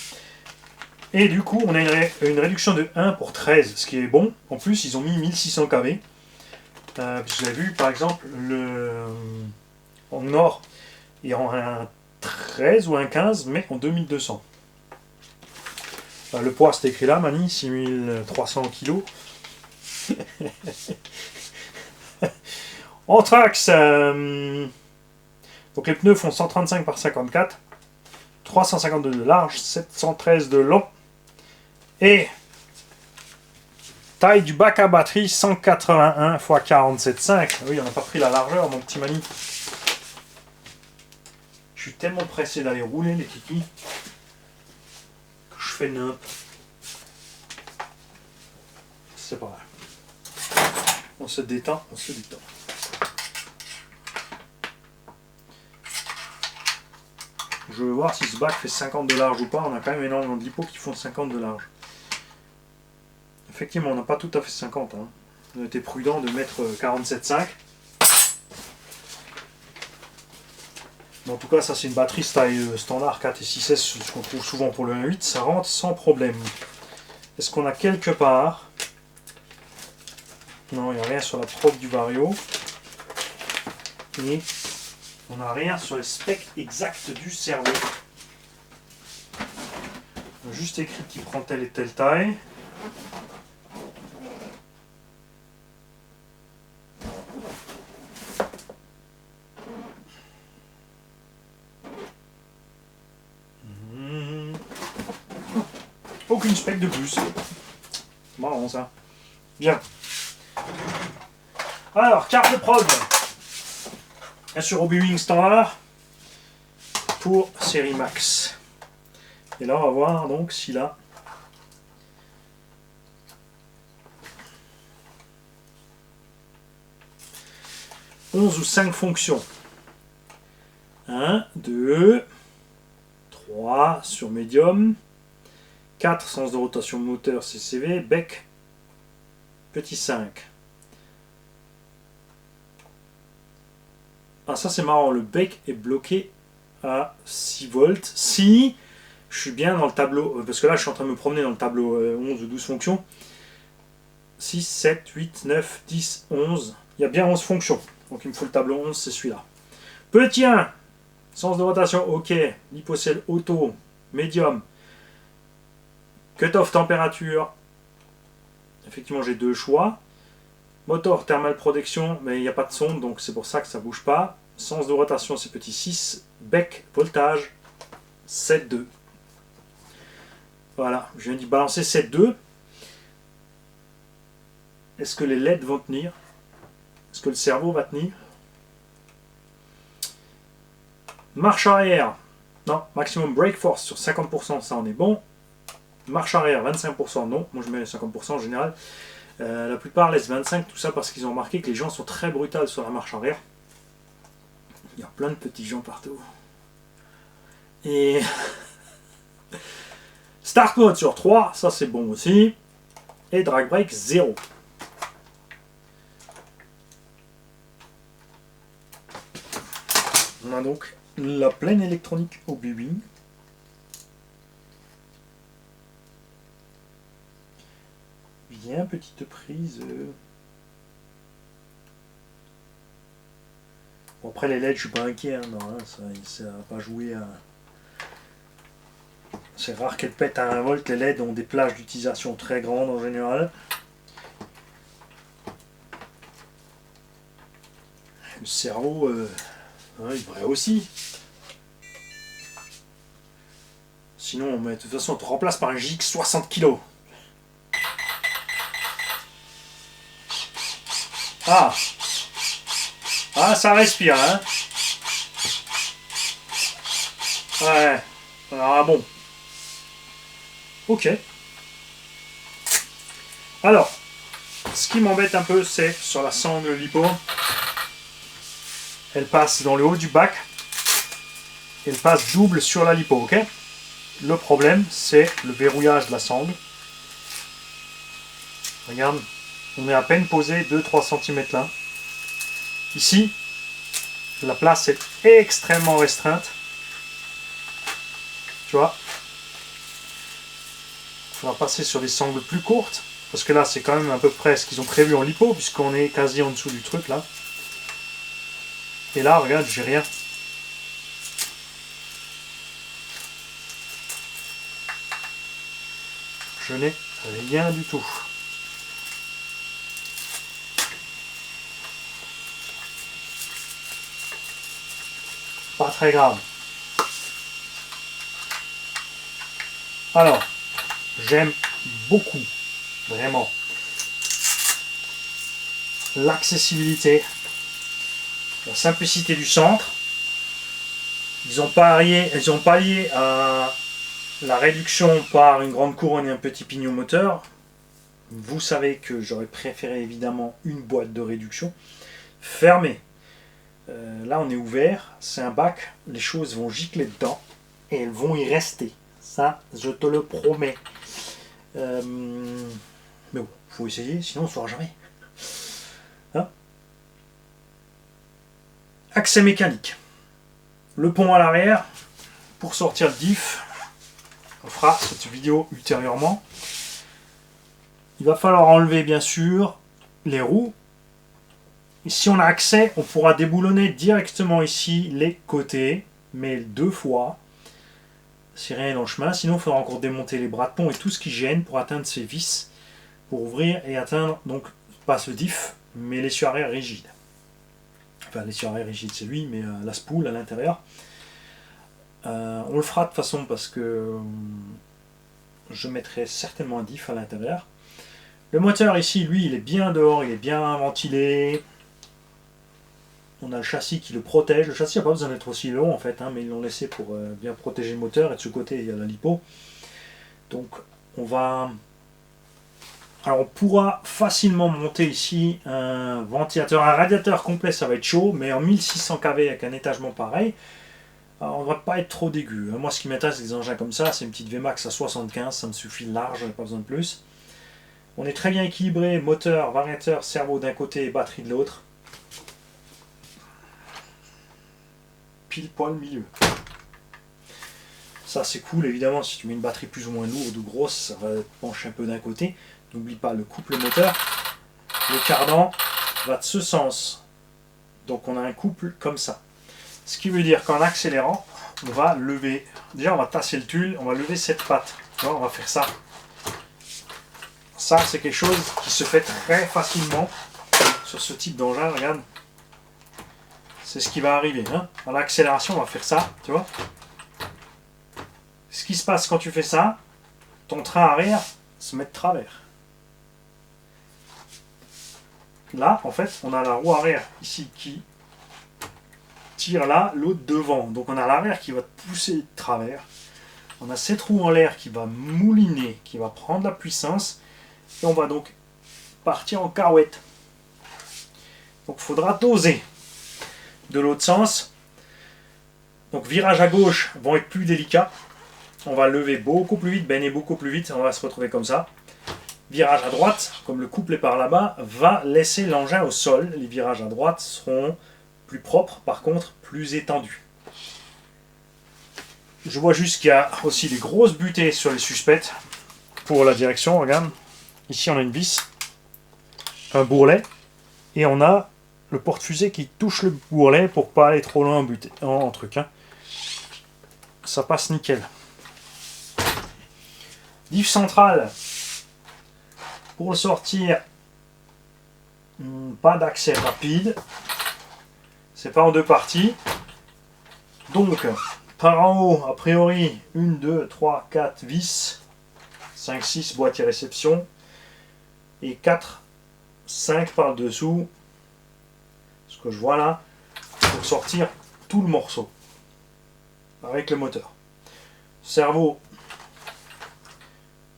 Et du coup, on a une réduction de 1 pour 13, ce qui est bon. En plus, ils ont mis 1600 kV. Puisque vous avez vu, par exemple, en Nord, il y a un 13 ou un 15, mais en 2200. Le poids, c'est écrit là, Mani, 6300 kg. Anthrax, donc les pneus font 135 par 54, 352 de large, 713 de long. Et taille du bac à batterie 181 x 47,5. Oui, on n'a pas pris la largeur, mon petit Mani. Je suis tellement pressé d'aller rouler les kikis que je fais nimp. C'est pas grave. On se détend, on se détend. Je veux voir si ce bac fait 50 de large ou pas. On a quand même énormément de lipo qui font 50 de large. Effectivement, on n'a pas tout à fait 50. Hein. On a été prudent de mettre 47,5. Mais en tout cas, ça c'est une batterie taille standard 4 et 6S, ce qu'on trouve souvent pour le 1.8. Ça rentre sans problème. Est-ce qu'on a quelque part... Non, il n'y a rien sur la prog du Vario. Et on n'a rien sur les specs exacts du cerveau. On a juste écrit qu'il prend telle et telle taille. Aucune spec de plus. Marrant ça. Bien. Alors, carte de prog. Bien sûr, au Boeing standard pour série Max. Et là, on va voir donc s'il a ou 5 fonctions. 1, 2, 3 sur médium, 4 sens de rotation moteur CCV, bec, petit 5. Ah ça c'est marrant, le bec est bloqué à 6 volts. Si je suis bien dans le tableau, parce que là je suis en train de me promener dans le tableau 11 ou 12 fonctions. 6, 7, 8, 9, 10, 11. Il y a bien 11 fonctions. Donc il me faut le tableau 11, c'est celui-là. Petit 1, sens de rotation, ok. Lipocell auto, médium. Cut-off température. Effectivement j'ai deux choix. Moteur thermal protection, mais il n'y a pas de sonde, donc c'est pour ça que ça ne bouge pas. Sens de rotation, c'est petit 6. Bec, voltage, 7,2. Voilà, je viens d'y balancer 7,2. Est-ce que les LED vont tenir? Est-ce que le cerveau va tenir? Marche arrière. Non, maximum brake force sur 50%, ça on est bon. Marche arrière, 25%, non. Moi je mets 50% en général. La plupart laissent 25, tout ça parce qu'ils ont remarqué que les gens sont très brutales sur la marche arrière. Il y a plein de petits gens partout. Et Start mode sur 3, ça c'est bon aussi. Et drag brake 0. On a donc la pleine électronique au B-Wing. Bien petite prise. Bon, après les LED, je suis pas inquiet. Hein, non, hein, ça va pas jouer à... C'est rare qu'elles pètent à 1 volt. Les LED ont des plages d'utilisation très grandes en général. Le cerveau, il devrait aussi. Sinon, de toute façon, on te remplace par un GX 60 kg. Ah, ça respire, hein. Ouais. Ah bon. Ok. Alors, ce qui m'embête un peu, c'est sur la sangle lipo. Elle passe dans le haut du bac. Elle passe double sur la lipo, ok? Le problème, c'est le verrouillage de la sangle. Regarde, on est à peine posé 2-3 cm là. Ici, la place est extrêmement restreinte. Tu vois? Il faudra passer sur des sangles plus courtes. Parce que là, c'est quand même à peu près ce qu'ils ont prévu en lipo, puisqu'on est quasi en dessous du truc là. Et là, regarde, j'ai rien. Je n'ai rien du tout. Pas très grave. Alors, j'aime beaucoup, vraiment, l'accessibilité, la simplicité du centre. Ils ont pallié à la réduction par une grande couronne et un petit pignon moteur. Vous savez que j'aurais préféré évidemment une boîte de réduction fermée. Là on est ouvert, c'est un bac, les choses vont gicler dedans et elles vont y rester. Ça, je te le promets. Mais bon, faut essayer, sinon on ne saura jamais. Hein? Accès mécanique. Le pont à l'arrière, pour sortir le diff, on fera cette vidéo ultérieurement. Il va falloir enlever bien sûr les roues. Et si on a accès, on pourra déboulonner directement ici les côtés, mais 2 fois. Si rien n'est dans le chemin, sinon il faudra encore démonter les bras de pont et tout ce qui gêne pour atteindre ces vis, pour ouvrir et atteindre, donc pas ce diff, mais l'essieu arrière rigide. Enfin l'essieu arrière rigide c'est lui, mais la spool à l'intérieur. On le fera de toute façon parce que je mettrai certainement un diff à l'intérieur. Le moteur ici, lui, il est bien dehors, il est bien ventilé. On a le châssis qui le protège. Le châssis n'a pas besoin d'être aussi long en fait, hein, mais ils l'ont laissé pour bien protéger le moteur. Et de ce côté, il y a la lipo. Donc, on va... Alors, on pourra facilement monter ici un ventilateur. Un radiateur complet, ça va être chaud, mais en 1600 kV avec un étagement pareil, on ne va pas être trop dégueu. Moi, ce qui m'intéresse, c'est des engins comme ça. C'est une petite VMAX à 75, ça me suffit large, pas besoin de plus. On est très bien équilibré, moteur, variateur, servo d'un côté et batterie de l'autre. Pile poil milieu. Ça c'est cool, évidemment, si tu mets une batterie plus ou moins lourde ou grosse, ça va te pencher un peu d'un côté. N'oublie pas le couple moteur. Le cardan va de ce sens. Donc on a un couple comme ça. Ce qui veut dire qu'en accélérant, on va lever. Déjà on va tasser le tulle, on va lever cette patte. Tu vois, on va faire ça. Ça c'est quelque chose qui se fait très facilement sur ce type d'engin, regarde. C'est ce qui va arriver. Hein. À l'accélération, on va faire ça, tu vois. Ce qui se passe quand tu fais ça, ton train arrière se met de travers. là, en fait, on a la roue arrière ici qui tire là, l'autre devant. Donc on a l'arrière qui va pousser de travers. On a cette roue en l'air qui va mouliner, qui va prendre la puissance. Et on va donc partir en carouette. Donc il faudra doser. De l'autre sens, donc virage à gauche vont être plus délicats. On va lever beaucoup plus vite, baigner beaucoup plus vite, on va se retrouver comme ça. Virage à droite, comme le couple est par là-bas, va laisser l'engin au sol. Les virages à droite seront plus propres, par contre plus étendus. Je vois juste qu'il y a aussi des grosses butées sur les suspects pour la direction, regarde. Ici on a une vis, un bourrelet, et on a le porte-fusée qui touche le bourrelet pour pas aller trop loin en truc. Hein. Ça passe nickel. Diff centrale. Pour le sortir, pas d'accès rapide. C'est pas en deux parties. Donc, par en haut, a priori, 1, 2, 3, 4 vis. 5, 6 boîtiers réception. Et 4, 5 par le dessous. Ce que je vois là, pour sortir tout le morceau avec le moteur. Cerveau,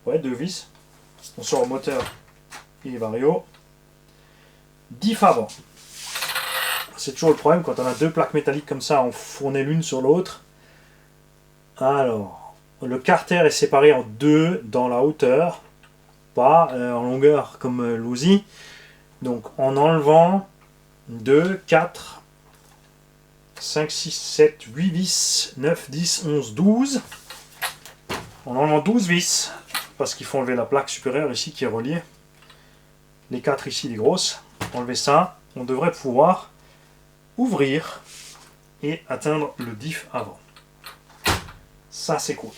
ouais, 2 vis. On sort le moteur et les varios. Diff avant. C'est toujours le problème quand on a deux plaques métalliques comme ça, on fournit l'une sur l'autre. Alors, le carter est séparé en deux dans la hauteur, pas en longueur comme l'Uzi. Donc en enlevant 2, 4, 5, 6, 7, 8 vis, 9, 10, 11, 12. En enlevant 12 vis, parce qu'il faut enlever la plaque supérieure ici qui est reliée. Les 4 ici, les grosses. Enlever ça, on devrait pouvoir ouvrir et atteindre le diff avant. Ça, c'est cool.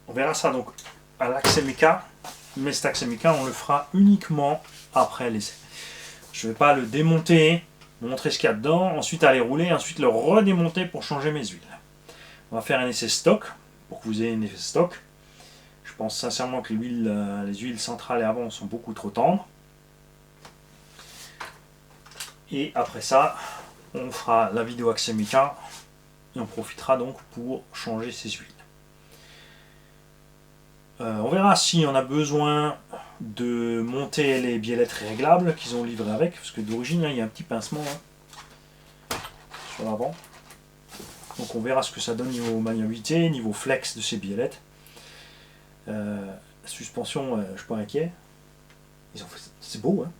On verra ça donc à l'accès méca. Mais cet accès méca, on le fera uniquement après l'essai. Je ne vais pas le démonter, montrer ce qu'il y a dedans, ensuite aller rouler, ensuite le redémonter pour changer mes huiles. On va faire un essai stock, pour que vous ayez un effet stock. Je pense sincèrement que les huiles centrales et avant sont beaucoup trop tendres. Et après ça, on fera la vidéo accès méca et on profitera donc pour changer ces huiles. On verra si on a besoin de monter les biellettes réglables qu'ils ont livrées avec, parce que d'origine il y a un petit pincement sur l'avant. Donc on verra ce que ça donne niveau maniabilité, niveau flex de ces biellettes. Suspension, je suis pas inquiet. C'est beau, hein.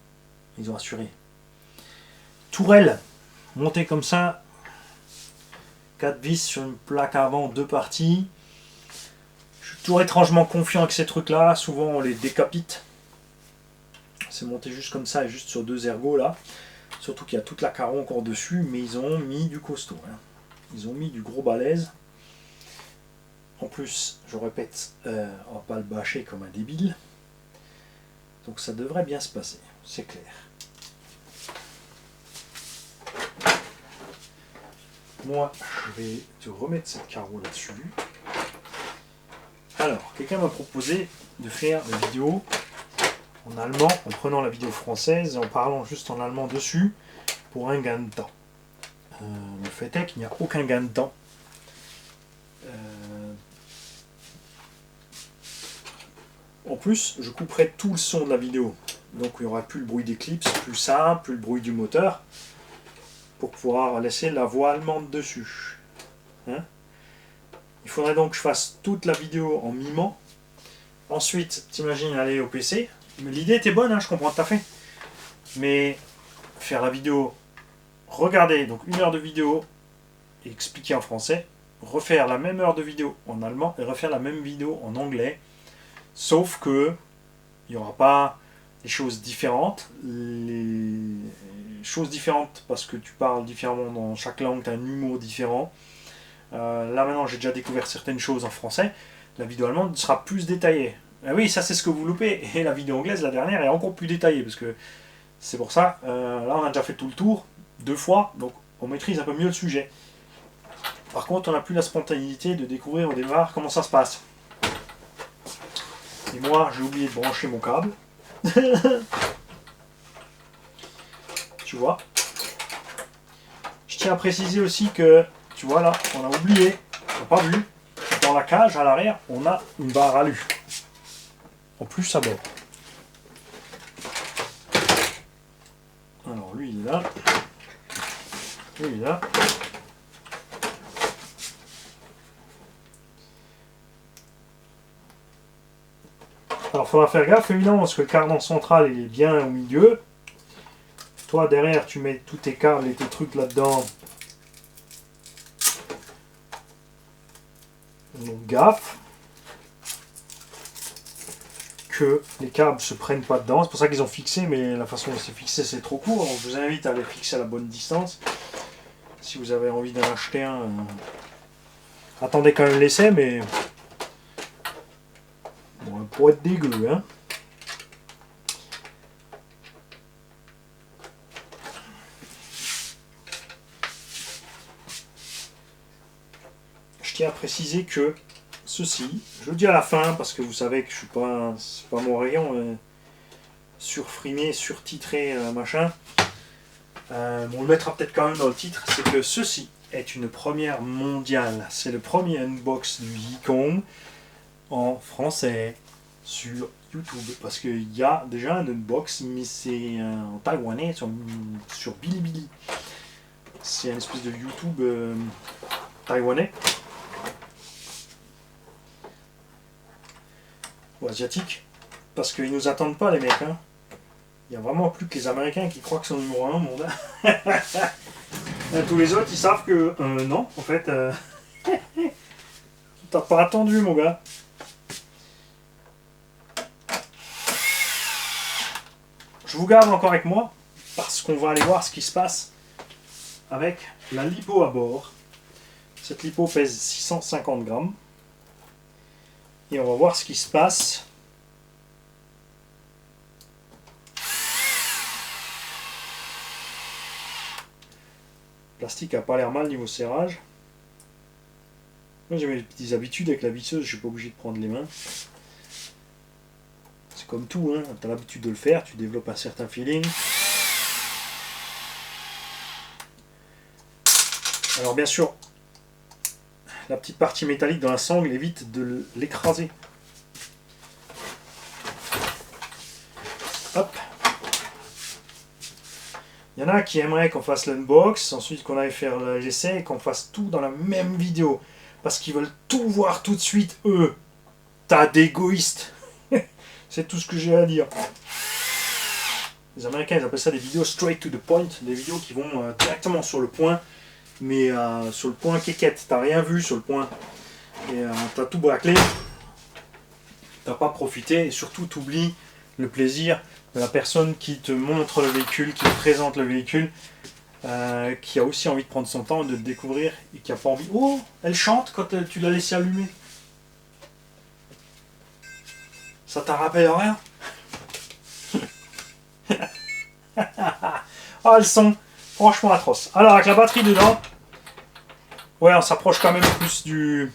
Ils ont assuré. Tourelle, montée comme ça, 4 vis sur une plaque avant, 2 parties. Je suis toujours étrangement confiant avec ces trucs là, souvent on les décapite. C'est monté juste comme ça et juste sur 2 ergots là. Surtout qu'il y a toute la carreau encore dessus, mais ils ont mis du costaud. Hein. Ils ont mis du gros balèze. En plus, je répète, on va pas le bâcher comme un débile. Donc ça devrait bien se passer, c'est clair. Moi, je vais te remettre cette carreau là-dessus. Alors, quelqu'un m'a proposé de faire une vidéo en allemand, en prenant la vidéo française et en parlant juste en allemand dessus pour un gain de temps. Le fait est qu'il n'y a aucun gain de temps. En plus, je couperai tout le son de la vidéo. Donc il n'y aura plus le bruit des clips, plus ça, plus le bruit du moteur. Pour pouvoir laisser la voix allemande dessus. Hein? Il faudrait donc que je fasse toute la vidéo en mimant. Ensuite, t'imagines aller au PC. Mais l'idée était bonne, hein, je comprends tout à fait. Mais faire la vidéo, regarder donc 1 heure de vidéo et expliquer en français, refaire la même heure de vidéo en allemand et refaire la même vidéo en anglais. Sauf que il n'y aura pas des choses différentes. Les choses différentes parce que tu parles différemment dans chaque langue, tu as un humour différent. Là maintenant j'ai déjà découvert certaines choses en français. La vidéo allemande sera plus détaillée. Ah oui, ça c'est ce que vous loupez. Et la vidéo anglaise, la dernière, est encore plus détaillée. Parce que c'est pour ça, là on a déjà fait tout le tour, 2 fois. Donc on maîtrise un peu mieux le sujet. Par contre on n'a plus la spontanéité de découvrir au départ comment ça se passe. Et moi, j'ai oublié de brancher mon câble. Tu vois. Je tiens à préciser aussi que, tu vois là, on a oublié, on n'a pas vu, dans la cage à l'arrière, on a une barre alu. En plus à bord. Alors lui il est là. Lui il est là. Alors il faudra faire gaffe évidemment parce que le cardan central il est bien au milieu. Toi derrière tu mets tous tes câbles et tes trucs là-dedans. Donc gaffe que les câbles se prennent pas dedans. C'est pour ça qu'ils ont fixé, mais la façon dont c'est fixé c'est trop court. Donc je vous invite à les fixer à la bonne distance. Si vous avez envie d'en acheter un, attendez quand même l'essai, mais bon, pour être dégueu, hein. Je tiens à préciser que ceci, je le dis à la fin parce que vous savez que je suis pas, c'est pas mon rayon, surfrimé, surtitré, machin. On le mettra peut-être quand même dans le titre, c'est que ceci est une première mondiale. C'est le premier unbox du Yikong en français sur YouTube. Parce qu'il y a déjà un unbox, mais c'est en taïwanais sur Bilibili. C'est une espèce de YouTube taïwanais. Ou asiatique. Parce qu'ils nous attendent pas les mecs. Hein. Il n'y a vraiment plus que les Américains qui croient que c'est le numéro 1 au monde. Tous les autres, ils savent que... non, en fait... t'as pas attendu, mon gars. Je vous garde encore avec moi, parce qu'on va aller voir ce qui se passe avec la lipo à bord. Cette lipo pèse 650 grammes. Et on va voir ce qui se passe. Le plastique a pas l'air mal niveau serrage. Moi j'ai mes petites habitudes avec la visseuse, je suis pas obligé de prendre les mains. C'est comme tout, hein. Tu as l'habitude de le faire, tu développes un certain feeling. Alors bien sûr, la petite partie métallique dans la sangle évite de l'écraser. Hop. Il y en a qui aimeraient qu'on fasse l'unbox, ensuite qu'on aille faire l'essai et qu'on fasse tout dans la même vidéo. Parce qu'ils veulent tout voir tout de suite, eux. Tas d'égoïstes. C'est tout ce que j'ai à dire. Les Américains, ils appellent ça des vidéos straight to the point. Des vidéos qui vont directement sur le point. Mais sur le point kékette. T'as rien vu sur le point. Et t'as tout braclé. T'as pas profité. Et surtout, t'oublies le plaisir de la personne qui te montre le véhicule, qui te présente le véhicule, qui a aussi envie de prendre son temps, de le découvrir et qui a pas envie. Oh, elle chante quand tu l'as laissé allumer. Ça t'a rappelé rien? Ah, elles sont franchement atroces. Alors, avec la batterie dedans, ouais, on s'approche quand même plus du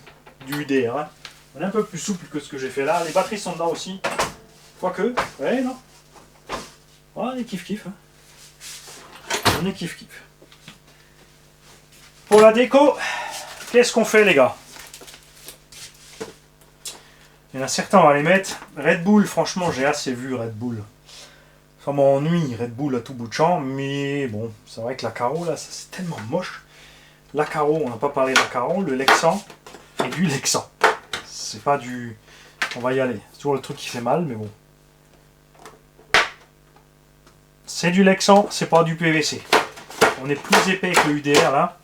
UDR. Hein. On est un peu plus souple que ce que j'ai fait là. Les batteries sont dedans aussi. Quoique, ouais, non. On est kiff-kiff. Hein. On est kiff-kiff. Pour la déco, qu'est-ce qu'on fait, les gars? Il y en a certains, on va les mettre. Red Bull, franchement, j'ai assez vu Red Bull. Ça m'ennuie, Red Bull à tout bout de champ. Mais bon, c'est vrai que la Caro, là, c'est tellement moche. La Caro, on n'a pas parlé de la Caro. Le Lexan et du Lexan. C'est pas du... On va y aller. C'est toujours le truc qui fait mal, mais bon. C'est du Lexan, c'est pas du PVC. On est plus épais que le UDR, là.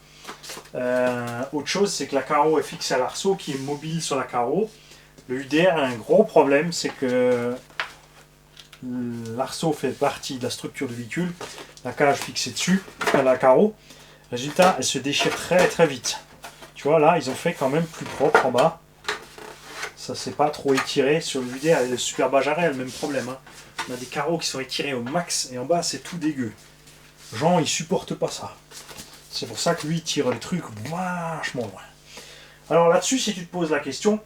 Autre chose, c'est que la Caro est fixée à l'arceau qui est mobile sur la Caro. Le UDR a un gros problème, c'est que l'arceau fait partie de la structure du véhicule, la cage fixée dessus, la Caro. Résultat, elle se déchire très très vite. Tu vois, là, ils ont fait quand même plus propre en bas. Ça s'est pas trop étiré. Sur le UDR et le Super Bajaré, le même problème. Hein. On a des carreaux qui sont étirés au max et en bas, c'est tout dégueu. Jean, il supporte pas ça. C'est pour ça que lui, il tire le truc vachement loin. Alors là-dessus, si tu te poses la question,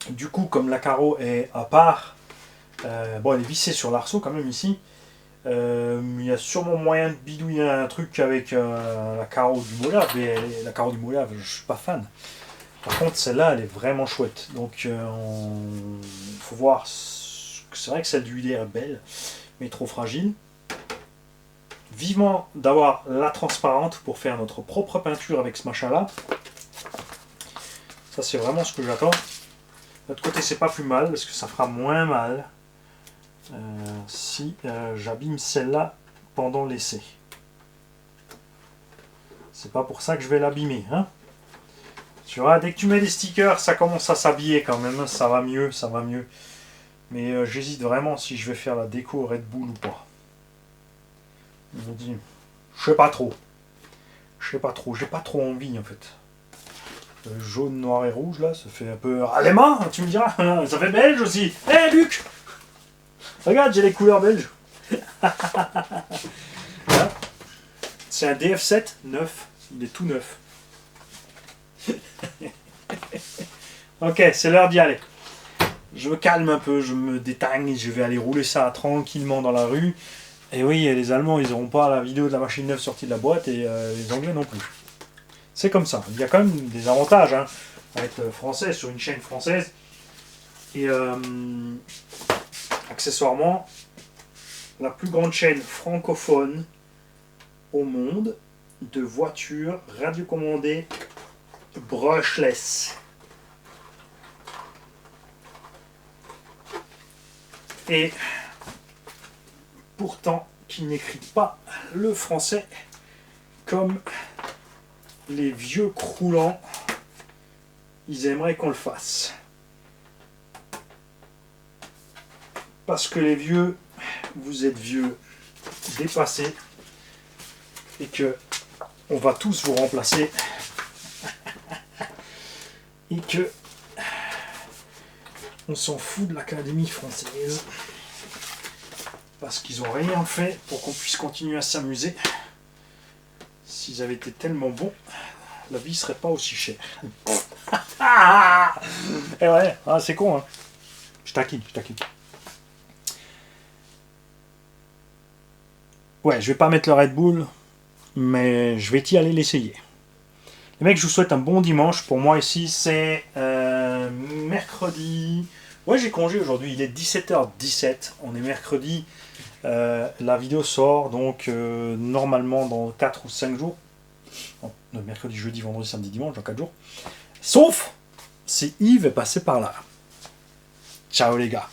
Du coup, comme la carreau est à part, bon, elle est vissée sur l'arceau quand même ici. Il y a sûrement moyen de bidouiller un truc avec la carreau du moulave, mais la carreau du moulave, je suis pas fan. Par contre, celle-là, elle est vraiment chouette. Donc, il faut voir. C'est vrai que celle du UD est belle, mais trop fragile. Vivement d'avoir la transparente pour faire notre propre peinture avec ce machin-là. Ça, c'est vraiment ce que j'attends. De l'autre côté, c'est pas plus mal parce que ça fera moins mal si j'abîme celle-là pendant l'essai. C'est pas pour ça que je vais l'abîmer, hein. Tu vois, dès que tu mets des stickers, ça commence à s'habiller quand même. Ça va mieux, ça va mieux. Mais j'hésite vraiment si je vais faire la déco Red Bull ou pas. Je me dis, je sais pas trop. Je sais pas trop. J'ai pas trop envie en fait. Le jaune, noir et rouge là, ça fait un peu. Ah les mains, tu me diras. Ça fait belge aussi. Hé hey, Luc, regarde, j'ai les couleurs belges. C'est un DF7 neuf. Il est tout neuf. Ok, c'est l'heure d'y aller. Je me calme un peu, je me déteigne, je vais aller rouler ça tranquillement dans la rue. Et oui, les Allemands, ils n'auront pas la vidéo de la machine neuve sortie de la boîte et les Anglais non plus. C'est comme ça. Il y a quand même des avantages hein, à être français sur une chaîne française. Et accessoirement, la plus grande chaîne francophone au monde de voitures radiocommandées brushless. Et pourtant, qui n'écrit pas le français comme les vieux croulants, ils aimeraient qu'on le fasse. Parce que les vieux, vous êtes vieux, dépassés, et que on va tous vous remplacer, et que on s'en fout de l'Académie française, parce qu'ils n'ont rien fait pour qu'on puisse continuer à s'amuser. S'ils avaient été tellement bons, la vie serait pas aussi chère. Et ouais, ah, c'est con, hein. Je taquine, je taquine. Ouais, je vais pas mettre le Red Bull, mais je vais y aller l'essayer. Les mecs, je vous souhaite un bon dimanche. Pour moi ici, c'est mercredi. Ouais, j'ai congé aujourd'hui, il est 17h17. On est mercredi. La vidéo sort donc normalement dans 4 ou 5 jours. Bon, mercredi, jeudi, vendredi, samedi, dimanche, dans 4 jours. Sauf si Yves est passé par là. Ciao les gars.